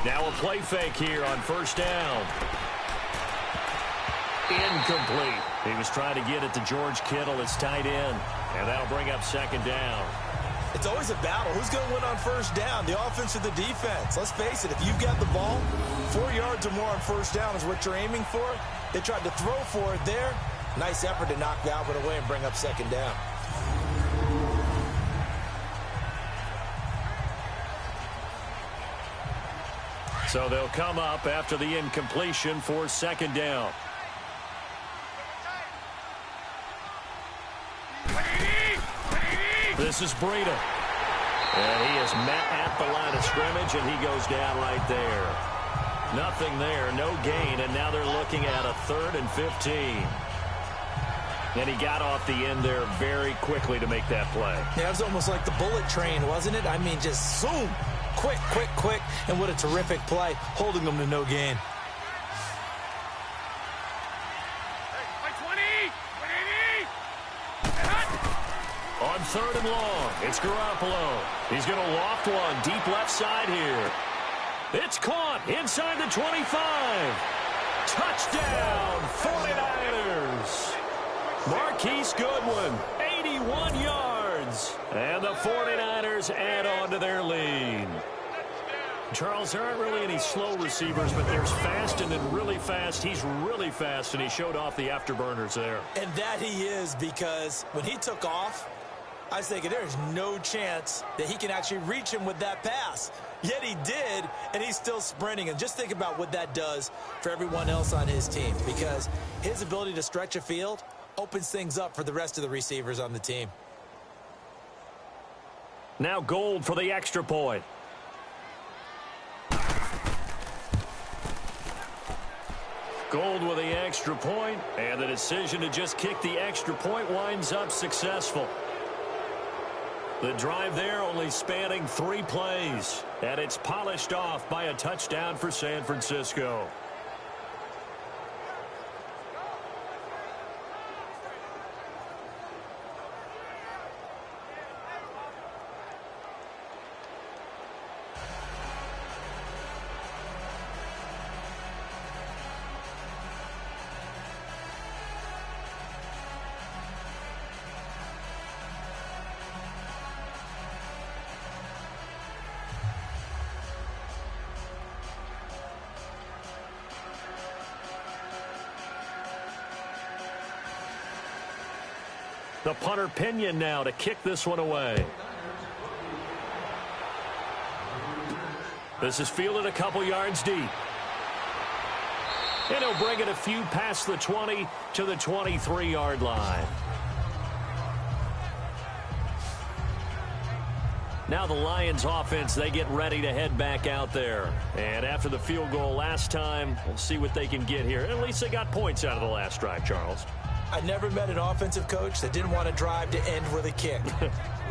Now a play fake here on 1st down. Incomplete. He was trying to get it to George Kittle, his tight end. And that'll bring up 2nd down. It's always a battle. Who's going to win on 1st down, the offense or the defense? Let's face it, if you've got the ball, 4 yards or more on 1st down is what you're aiming for. They tried to throw for it there. Nice effort to knock that one away and bring up 2nd down. So they'll come up after the incompletion for 2nd down. This is Breida. And he is met at the line of scrimmage, and he goes down right there. Nothing there, no gain, and now they're looking at a 3rd and 15. And he got off the end there very quickly to make that play. Yeah, it was almost like the bullet train, wasn't it? I mean, just zoom. Quick, quick, quick. And what a terrific play, holding them to no gain. On 3rd and long, it's Garoppolo. He's going to loft one deep left side here. It's caught inside the 25. Touchdown, 49ers. Marquise Goodwin, 81 yards. And the 49ers add on to their lead. Charles, there aren't really any slow receivers, but there's fast and then really fast. He's really fast, and he showed off the afterburners there. And that he is, because when he took off, I was thinking there's no chance that he can actually reach him with that pass. Yet he did, and he's still sprinting. And just think about what that does for everyone else on his team, because his ability to stretch a field opens things up for the rest of the receivers on the team. Now Gold for the extra point. Gold with the extra point, and the decision to just kick the extra point winds up successful. The drive there only spanning 3 plays, and it's polished off by a touchdown for San Francisco. The punter Pinion now to kick this one away. This is fielded a couple yards deep. And he'll bring it a few past the 20 to the 23-yard line. Now the Lions offense, they get ready to head back out there. And after the field goal last time, we'll see what they can get here. At least they got points out of the last drive, Charles. I never met an offensive coach that didn't want to drive to end with a kick.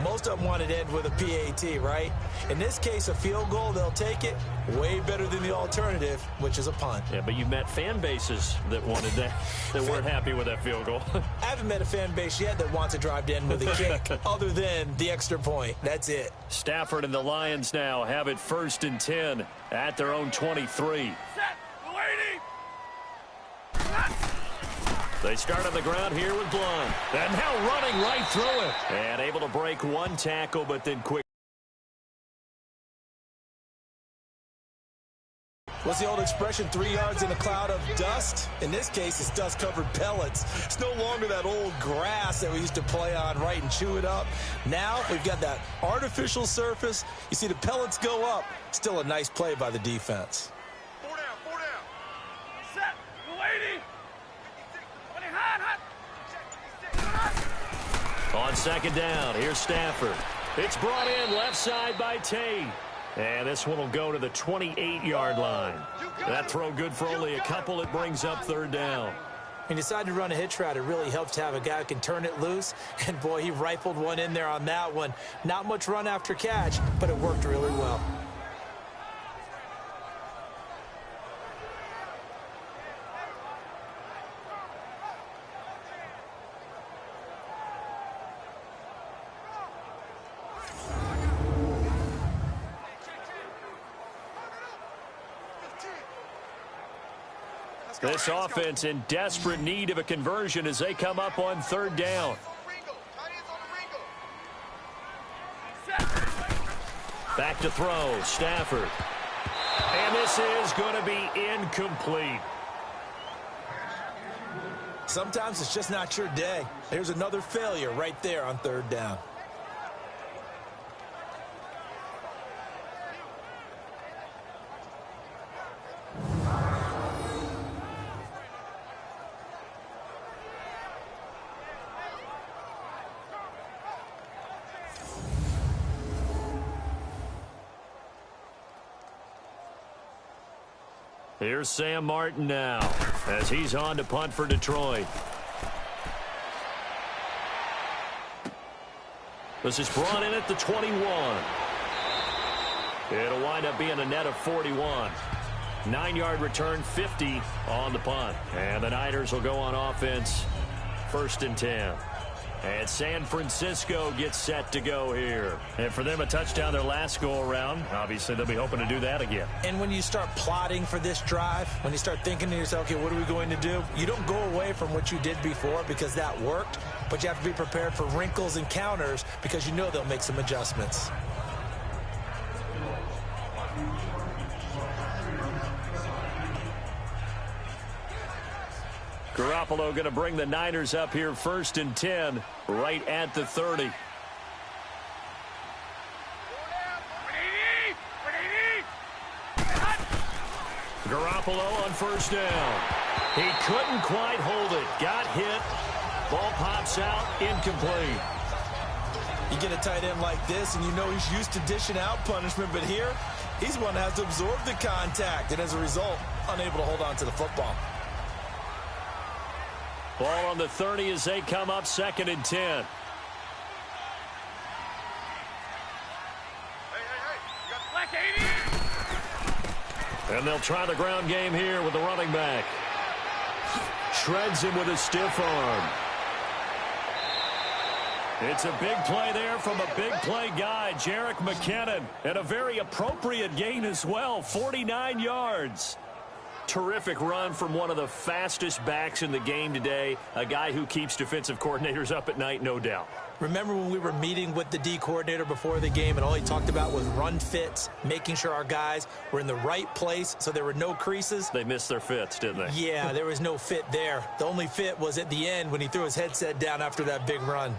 Most of them wanted to end with a PAT, right? In this case, a field goal, they'll take it. Way better than the alternative, which is a punt. Yeah, but you've met fan bases that wanted that, that weren't happy with that field goal. I haven't met a fan base yet that wants to drive to end with a kick other than the extra point. That's it. Stafford and the Lions now have it 1st and 10 at their own 23. Set. Waiting. They start on the ground here with Blunt. And now running right through it. And able to break one tackle, but then quick. What's the old expression, 3 yards in a cloud of dust? In this case, it's dust-covered pellets. It's no longer that old grass that we used to play on, right, and chew it up. Now we've got that artificial surface. You see the pellets go up. Still a nice play by the defense. 4 down, 4 down. Set. Waiting. On 2nd down, here's Stafford. It's brought in left side by Tate. And this one will go to the 28-yard line. That throw good for only a couple. It brings up 3rd down. He decided to run a hitch route. It really helps to have a guy who can turn it loose. And, boy, he rifled one in there on that one. Not much run after catch, but it worked really well. This offense in desperate need of a conversion as they come up on 3rd down. Back to throw, Stafford. And this is going to be incomplete. Sometimes it's just not your day. There's another failure right there on 3rd down. Here's Sam Martin now as he's on to punt for Detroit. This is brought in at the 21. It'll wind up being a net of 41. 9-yard return, 50 on the punt. And the Niners will go on offense 1st and 10. And San Francisco gets set to go here. And for them, a touchdown their last go-around. Obviously, they'll be hoping to do that again. And when you start plotting for this drive, when you start thinking to yourself, okay, what are we going to do? You don't go away from what you did before because that worked, but you have to be prepared for wrinkles and counters because you know they'll make some adjustments. Garoppolo going to bring the Niners up here 1st and 10 right at the 30. Garoppolo on 1st down. He couldn't quite hold it. Got hit. Ball pops out. Incomplete. You get a tight end like this, and you know he's used to dishing out punishment, but here, he's one that has to absorb the contact, and as a result, unable to hold on to the football. Ball on the 30 as they come up 2nd and 10. And they'll try the ground game here with the running back. Shreds him with a stiff arm. It's a big play there from a big play guy, Jerick McKinnon. And a very appropriate gain as well, 49 yards. Terrific run from one of the fastest backs in the game today. A guy who keeps defensive coordinators up at night, no doubt. Remember when we were meeting with the D coordinator before the game and all he talked about was run fits, making sure our guys were in the right place so there were no creases? They missed their fits, didn't they? Yeah, there was no fit there. The only fit was at the end when he threw his headset down after that big run.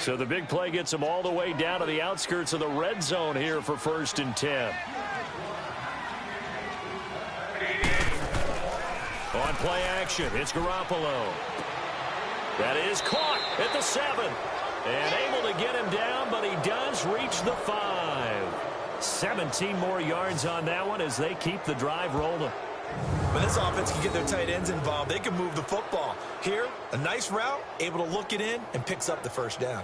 So the big play gets him all the way down to the outskirts of the red zone here for 1st and 10. On play action, it's Garoppolo. That is caught at the 7. And able to get him down, but he does reach the 5. 17 more yards on that one as they keep the drive rolling. When this offense can get their tight ends involved, they can move the football. Here, a nice route, able to look it in, and picks up the 1st down.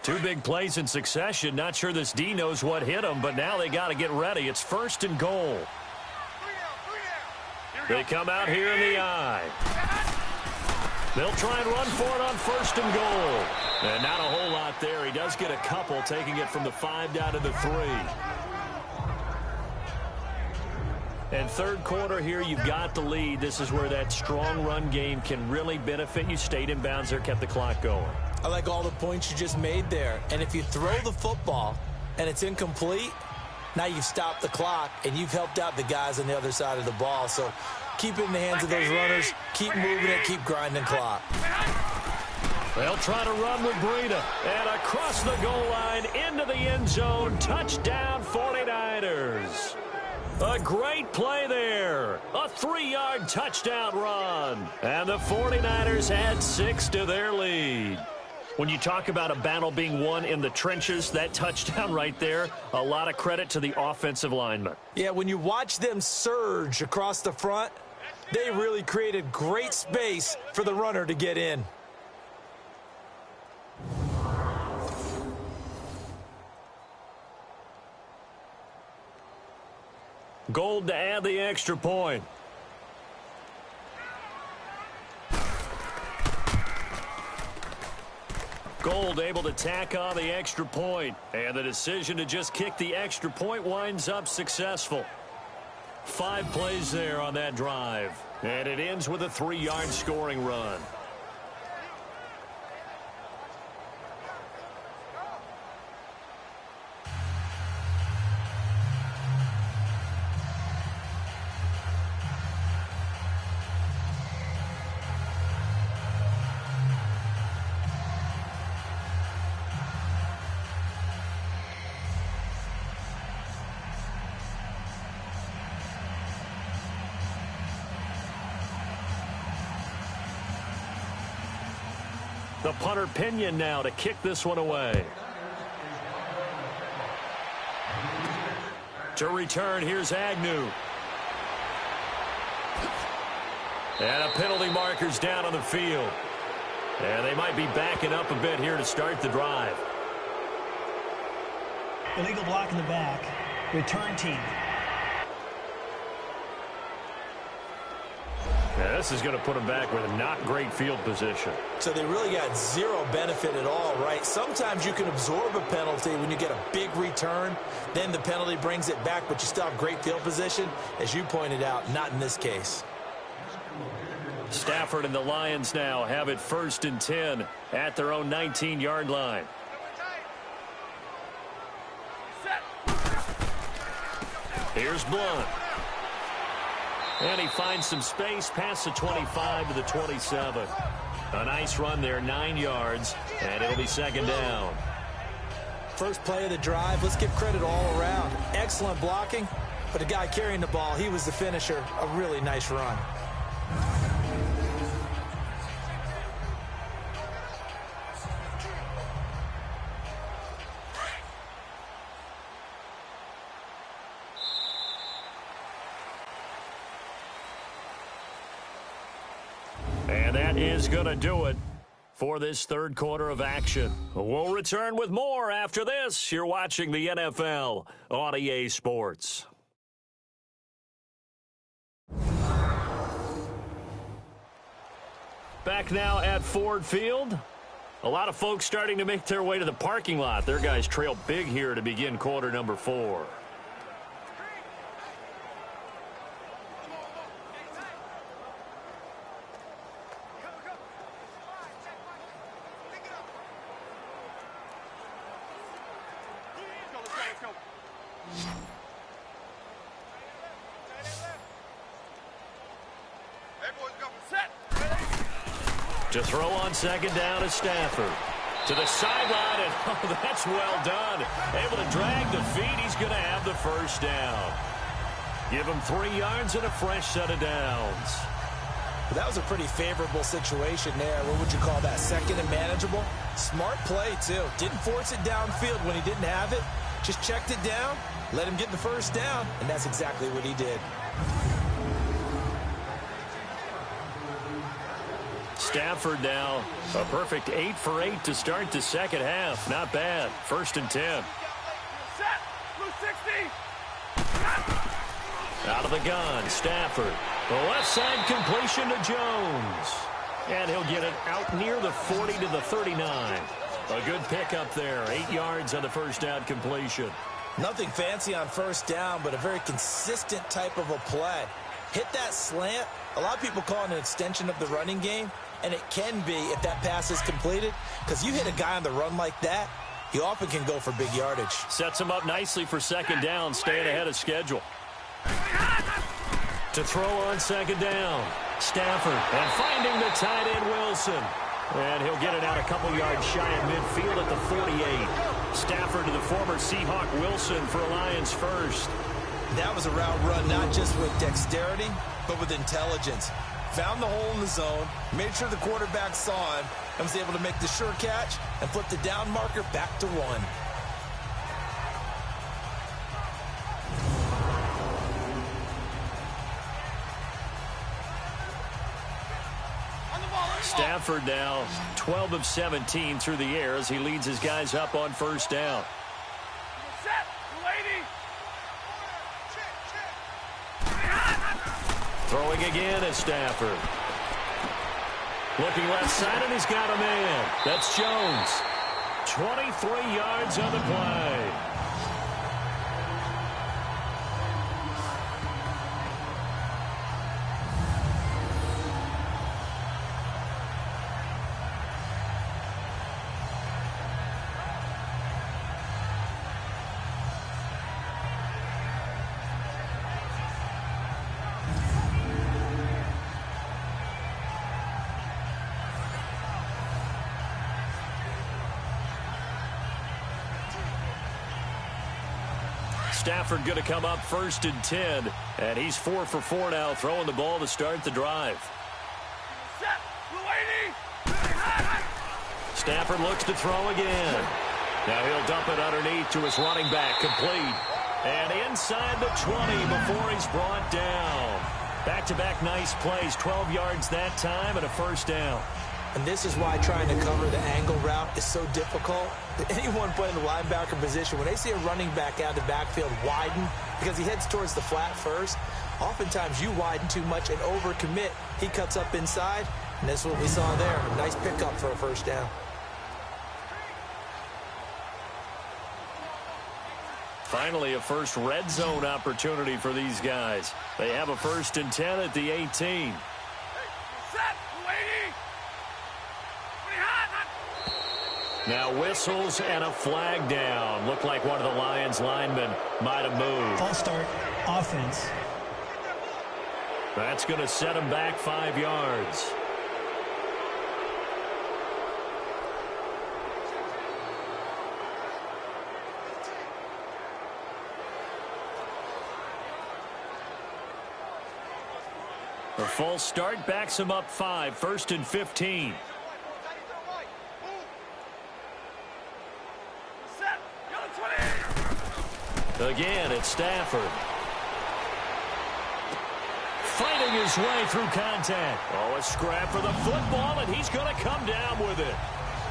Two big plays in succession. Not sure this D knows what hit him, but now they got to get ready. It's 1st and goal. They come out here in the eye. They'll try and run for it on 1st and goal. And not a whole lot there. He does get a couple, taking it from the 5 down to the 3. And 3rd quarter here, you've got the lead. This is where that strong run game can really benefit you. Stayed in bounds there, kept the clock going. I like all the points you just made there. And if you throw the football and it's incomplete, now you've stopped the clock and you've helped out the guys on the other side of the ball. So keep it in the hands of those runners. Keep moving it. Keep grinding clock. They'll try to run with Breida. And across the goal line into the end zone. Touchdown 49ers. A great play there. A 3-yard touchdown run. And the 49ers add 6 to their lead. When you talk about a battle being won in the trenches, that touchdown right there, a lot of credit to the offensive linemen. Yeah, when you watch them surge across the front, they really created great space for the runner to get in. Gold to add the extra point. Gold able to tack on the extra point. And the decision to just kick the extra point winds up successful. 5 plays there on that drive. And it ends with a 3-yard scoring run. The punter Pinion now to kick this one away. To return, here's Agnew. And a penalty marker's down on the field. And they might be backing up a bit here to start the drive. Illegal block in the back. Return team. Yeah, this is going to put them back with not great field position. So they really got zero benefit at all, right? Sometimes you can absorb a penalty when you get a big return. Then the penalty brings it back, but you still have great field position. As you pointed out, not in this case. Stafford and the Lions now have it 1st and 10 at their own 19-yard line. Here's Blunt. And he finds some space past the 25 to the 27. A nice run there, 9 yards, and it'll be second down. First play of the drive, let's give credit all around. Excellent blocking, but the guy carrying the ball, he was the finisher. A really nice run. And that is going to do it for this third quarter of action. We'll return with more after this. You're watching the NFL on EA Sports. Back now at Ford Field. A lot of folks starting to make their way to the parking lot. Their guys trail big here to begin quarter number 4. To throw on second down is Stafford. To the sideline, and oh, that's well done. Able to drag the feet. He's going to have the first down. Give him 3 yards and a fresh set of downs. That was a pretty favorable situation there. What would you call that? Second and manageable? Smart play, too. Didn't force it downfield when he didn't have it. Just checked it down, let him get the first down, and that's exactly what he did. Stafford now, a perfect 8 for 8 to start the second half. Not bad. First and 10. Set. Blue 60. Out of the gun, Stafford. The left side completion to Jones. And he'll get it out near the 40 to the 39. A good pickup there. 8 yards on the first down completion. Nothing fancy on first down, but a very consistent type of a play. Hit that slant. A lot of people call it an extension of the running game, and it can be if that pass is completed, because you hit a guy on the run like that, he often can go for big yardage. Sets him up nicely for second down, staying ahead of schedule. To throw on second down, Stafford, and finding the tight end Wilson. And he'll get it out a couple yards shy of midfield at the 48. Stafford to the former Seahawk Wilson for a Lions first. That was a route run not just with dexterity, but with intelligence. Found the hole in the zone, made sure the quarterback saw him, and was able to make the sure catch and flip the down marker back to 1. Stafford now 12 of 17 through the air as he leads his guys up on first down. Set. Lady. Throwing again is Stafford. Looking left side, and he's got a man. That's Jones. 23 yards on the play. Stafford going to come up first and 10, and he's 4 for 4 now, throwing the ball to start the drive. Set. Lady. Stafford looks to throw again. Now he'll dump it underneath to his running back, complete. And inside the 20 before he's brought down. Back-to-back nice plays, 12 yards that time and a first down. And this is why trying to cover the angle route is so difficult. Anyone playing the linebacker position, when they see a running back out of the backfield widen, because he heads towards the flat first, oftentimes you widen too much and overcommit. He cuts up inside, and that's what we saw there. A nice pickup for a first down. Finally, a first red zone opportunity for these guys. They have a first and 10 at the 18. Set. Lady. Now whistles and a flag down. Looked like one of the Lions linemen might have moved. False start, offense. That's going to set him back 5 yards. The false start backs him up 5, 1st and 15. Again, it's Stafford. Fighting his way through contact. Oh, a scrap for the football, and he's going to come down with it.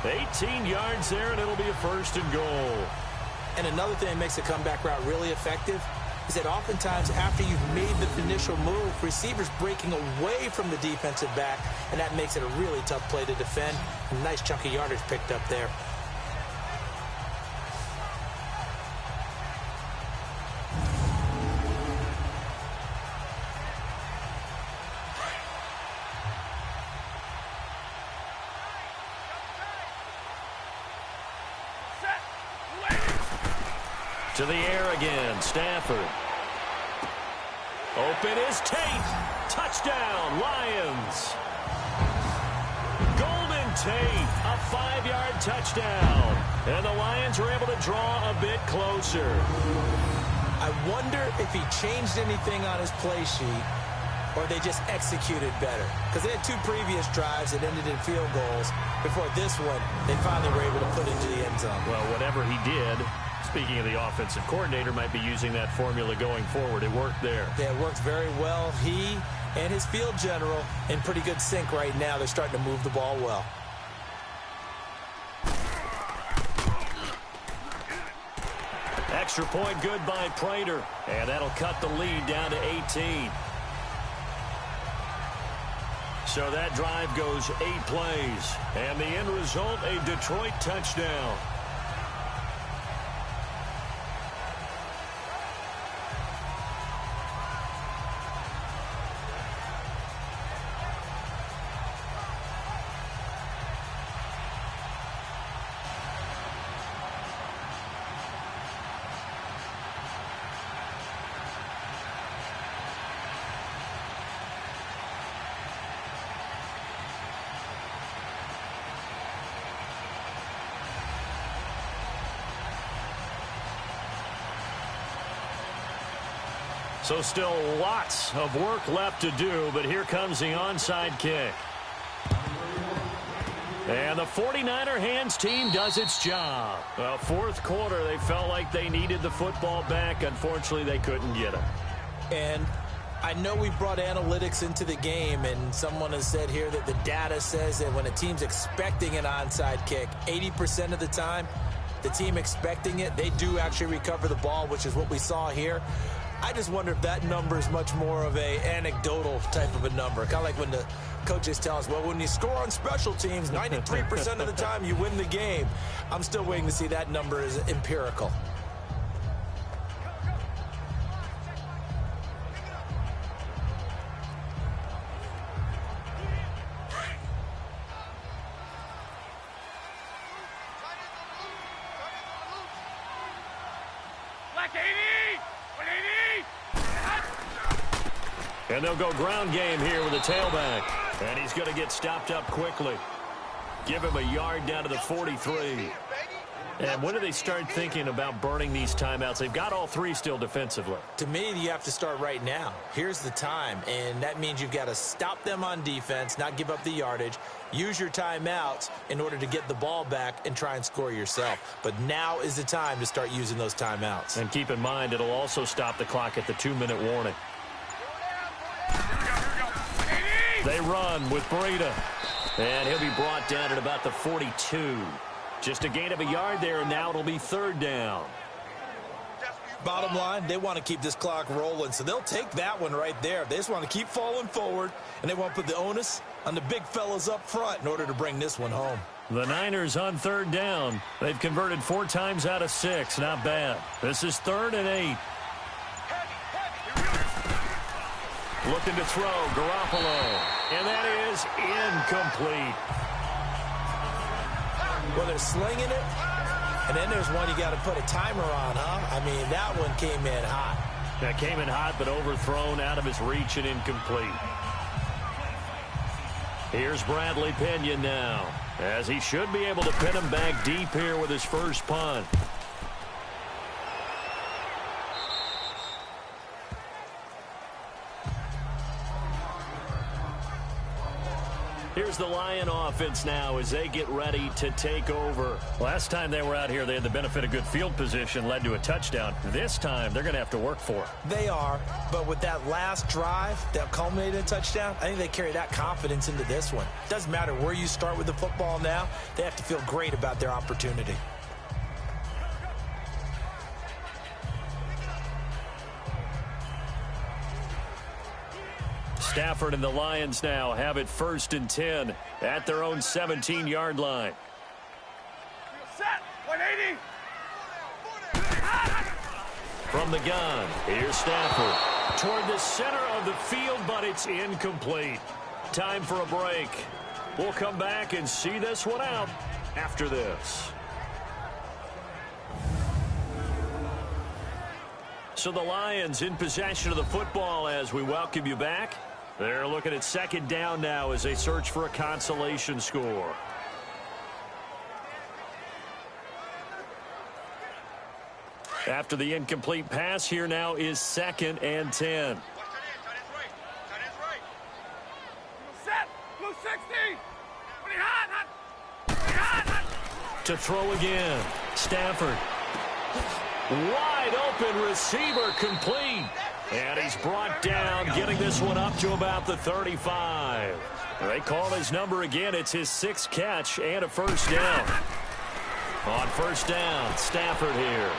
18 yards there, and it'll be a 1st and goal. And another thing that makes a comeback route really effective is that oftentimes after you've made the initial move, receivers breaking away from the defensive back, and that makes it a really tough play to defend. A nice chunk of yardage picked up there. To the air again, Stafford. Open is Tate. Touchdown, Lions. Golden Tate, a 5-yard touchdown. And the Lions are able to draw a bit closer. I wonder if he changed anything on his play sheet or they just executed better. Because they had 2 previous drives that ended in field goals. Before this one, they finally were able to put into the end zone. Well, whatever he did, speaking of the offensive coordinator, might be using that formula going forward. It worked there. Yeah, it worked very well. He and his field general in pretty good sync right now. They're starting to move the ball well. Extra point good by Prater. And that'll cut the lead down to 18. So that drive goes 8 plays. And the end result, a Detroit touchdown. So still lots of work left to do, but here comes the onside kick. And the 49er hands team does its job. Well, 4th quarter, they felt like they needed the football back. Unfortunately, they couldn't get it. And I know we brought analytics into the game, and someone has said here that the data says that when a team's expecting an onside kick, 80% of the time, the team expecting it, they do actually recover the ball, which is what we saw here. I just wonder if that number is much more of a anecdotal type of a number. Kind of like when the coaches tell us, well, when you score on special teams, 93% of the time you win the game. I'm still waiting to see that number is empirical. And they'll go ground game here with the tailback. And he's going to get stopped up quickly. Give him a yard down to the 43. And when do they start thinking about burning these timeouts? They've got all 3 still defensively. To me, you have to start right now. Here's the time, and that means you've got to stop them on defense, not give up the yardage, use your timeouts in order to get the ball back and try and score yourself. But now is the time to start using those timeouts. And keep in mind, it'll also stop the clock at the 2-minute warning. They run with Breida. And he'll be brought down at about the 42. Just a gain of a yard there, and now it'll be 3rd down. Bottom line, they want to keep this clock rolling, so they'll take that one right there. They just want to keep falling forward, and they want to put the onus on the big fellas up front in order to bring this one home. The Niners on 3rd down. They've converted 4 times out of 6. Not bad. This is 3rd and 8. Looking to throw, Garoppolo. And that is incomplete. Well, they're slinging it, and then there's one you got to put a timer on, huh? I mean, that one came in hot. That came in hot, but overthrown, out of his reach and incomplete. Here's Bradley Pinion now, as he should be able to pin him back deep here with his first punt. Here's the Lion offense now as they get ready to take over. Last time they were out here, they had the benefit of good field position, led to a touchdown. This time, they're going to have to work for it. They are, but with that last drive that culminated in a touchdown, I think they carry that confidence into this one. Doesn't matter where you start with the football now, they have to feel great about their opportunity. Stafford and the Lions now have it 1st and 10 at their own 17-yard line. Set. 180. From the gun, here's Stafford toward the center of the field, but it's incomplete. Time for a break. We'll come back and see this one out after this. So the Lions in possession of the football as we welcome you back. They're looking at 2nd down now as they search for a consolation score. After the incomplete pass, here now is 2nd and 10. Set. Blue 60. To throw again. Stafford. Wide open receiver complete. And he's brought down, getting this one up to about the 35. They call his number again. It's his 6th catch and a 1st down. On 1st down, Stafford here.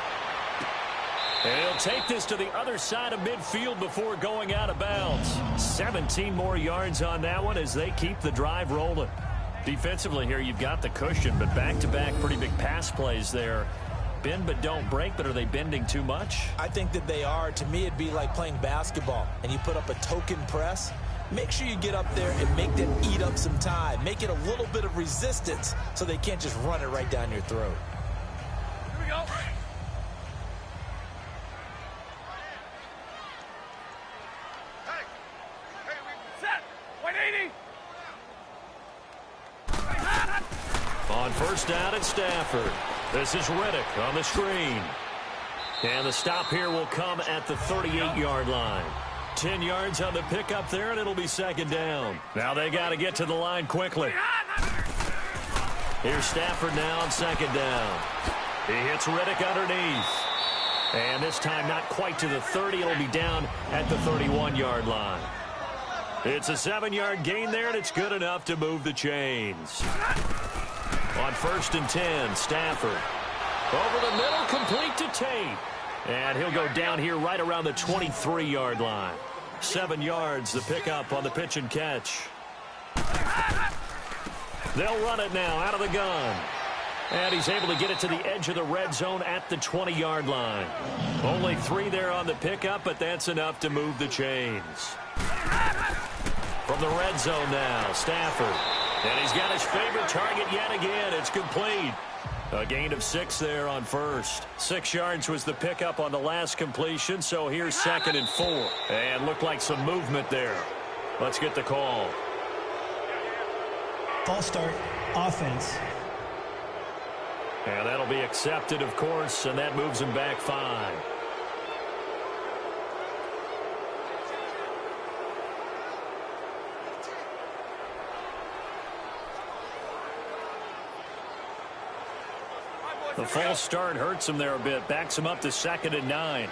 And he'll take this to the other side of midfield before going out of bounds. 17 more yards on that one as they keep the drive rolling. Defensively here, you've got the cushion, but back-to-back pretty big pass plays there. Bend but don't break, but are they bending too much? I think that they are. To me, it'd be like playing basketball, and you put up a token press. Make sure you get up there and make them eat up some time. Make it a little bit of resistance so they can't just run it right down your throat. Here we go. Set. 180. On 1st down at Stafford. This is Riddick on the screen. And the stop here will come at the 38-yard line. 10 yards on the pickup there, and it'll be 2nd down. Now they got to get to the line quickly. Here's Stafford now on 2nd down. He hits Riddick underneath. And this time not quite to the 30. It'll be down at the 31-yard line. It's a 7-yard gain there, and it's good enough to move the chains. On 1st and 10, Stafford. Over the middle, complete to Tate. And he'll go down here right around the 23-yard line. 7 yards, the pickup on the pitch and catch. They'll run it now out of the gun. And he's able to get it to the edge of the red zone at the 20-yard line. Only 3 there on the pickup, but that's enough to move the chains. From the red zone now, Stafford. And he's got his favorite target yet again. It's complete. A gain of 6 there on 1st. 6 yards was the pickup on the last completion, so here's 2nd and 4. And looked like some movement there. Let's get the call. False start, offense. And that'll be accepted, of course, and that moves him back 5. The false start hurts him there a bit. Backs him up to 2nd and 9.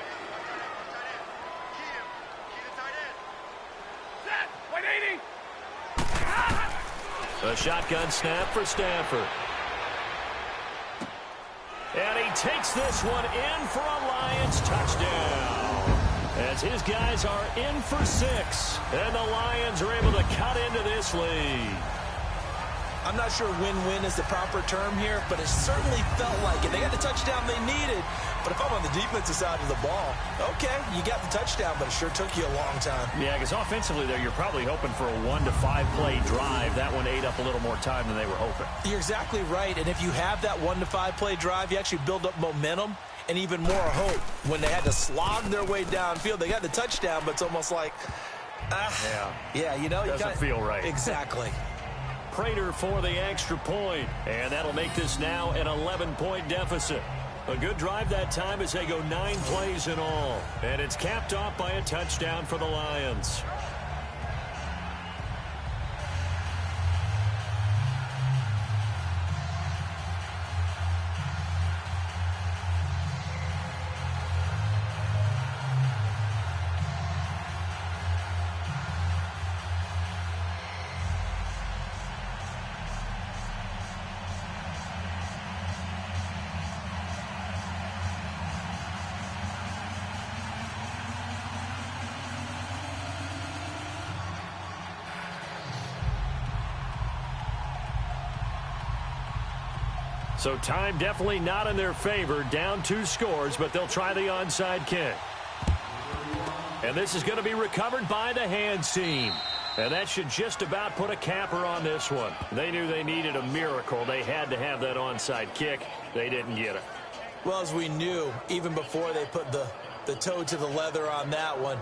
A shotgun snap for Stafford. And he takes this one in for a Lions touchdown. As his guys are in for 6. And the Lions are able to cut into this lead. I'm not sure win-win is the proper term here, but it certainly felt like it. They got the touchdown they needed, but if I'm on the defensive side of the ball, okay, you got the touchdown, but it sure took you a long time. Yeah, because offensively there, you're probably hoping for a 1 to 5 play drive. That one ate up a little more time than they were hoping. You're exactly right, and if you have that 1 to 5 play drive, you actually build up momentum and even more hope. When they had to slog their way downfield, they got the touchdown, but it's almost like, yeah, you know, doesn't feel right. Exactly. Prater for the extra point, and that'll make this now an 11-point deficit. A good drive that time as they go 9 plays in all, and it's capped off by a touchdown for the Lions. So time definitely not in their favor. Down 2 scores, but they'll try the onside kick. And this is going to be recovered by the hands team. And that should just about put a capper on this one. They knew they needed a miracle. They had to have that onside kick. They didn't get it. Well, as we knew, even before they put the toe to the leather on that one,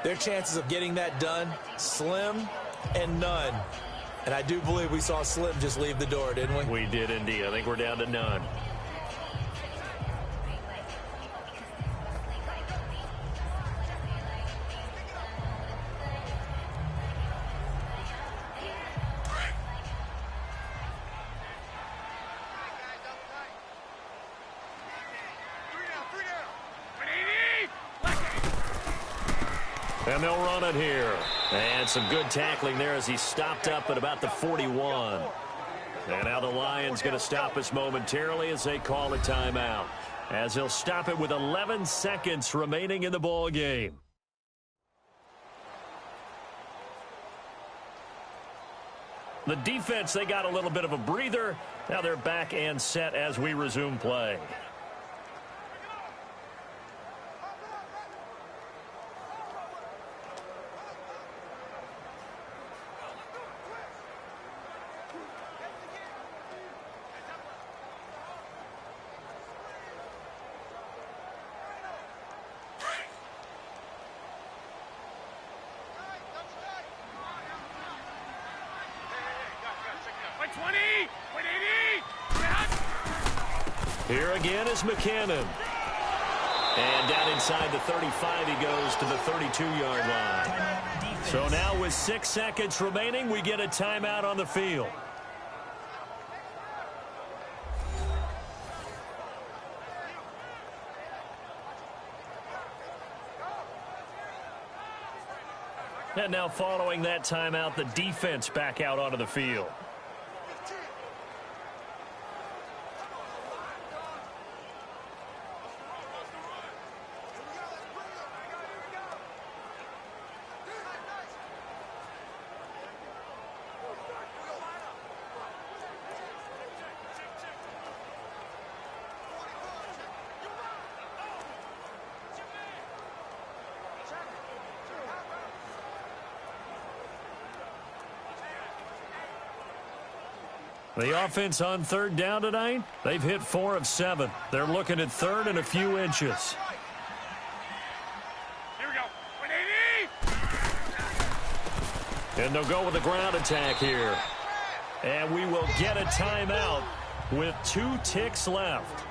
their chances of getting that done, slim and none. And I do believe we saw Slim just leave the door, didn't we? We did indeed. I think we're down to none. And they'll run it here. And some good tackling there as he stopped up at about the 41. And now the Lions going to stop us momentarily as they call a timeout. As he'll stop it with 11 seconds remaining in the ball game. The defense, they got a little bit of a breather. Now they're back and set as we resume play. Here again is McKinnon. And down inside the 35, he goes to the 32-yard line. So now with 6 seconds remaining, we get a timeout on the field. And now following that timeout, the defense back out onto the field. The offense on third down tonight, they've hit 4 of 7. They're looking at third and a few inches. Here we go. 180. And they'll go with the ground attack here. And we will get a timeout with 2 ticks left.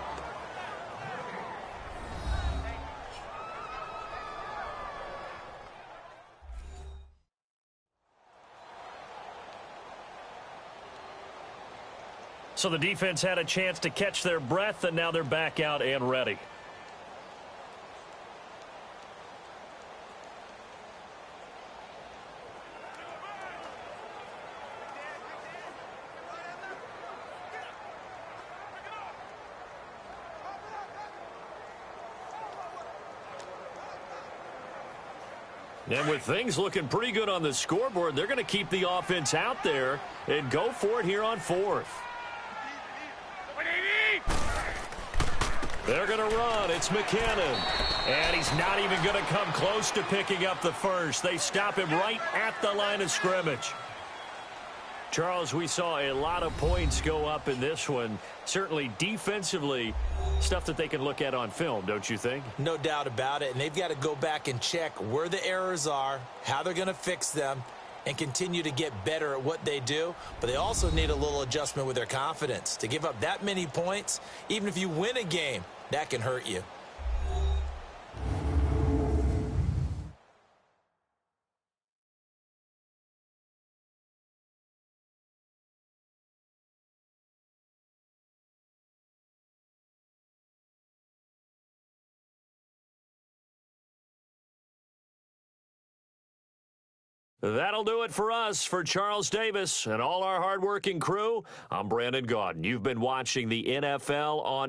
So the defense had a chance to catch their breath, and now they're back out and ready. And with things looking pretty good on the scoreboard, they're going to keep the offense out there and go for it here on 4th. They're going to run. It's McKinnon. And he's not even going to come close to picking up the first. They stop him right at the line of scrimmage. Charles, we saw a lot of points go up in this one. Certainly defensively, stuff that they can look at on film, don't you think? No doubt about it. And they've got to go back and check where the errors are, how they're going to fix them, and continue to get better at what they do. But they also need a little adjustment with their confidence. To give up that many points, even if you win a game, that can hurt you. That'll do it for us. For Charles Davis and all our hardworking crew, I'm Brandon Gaudin. You've been watching the NFL on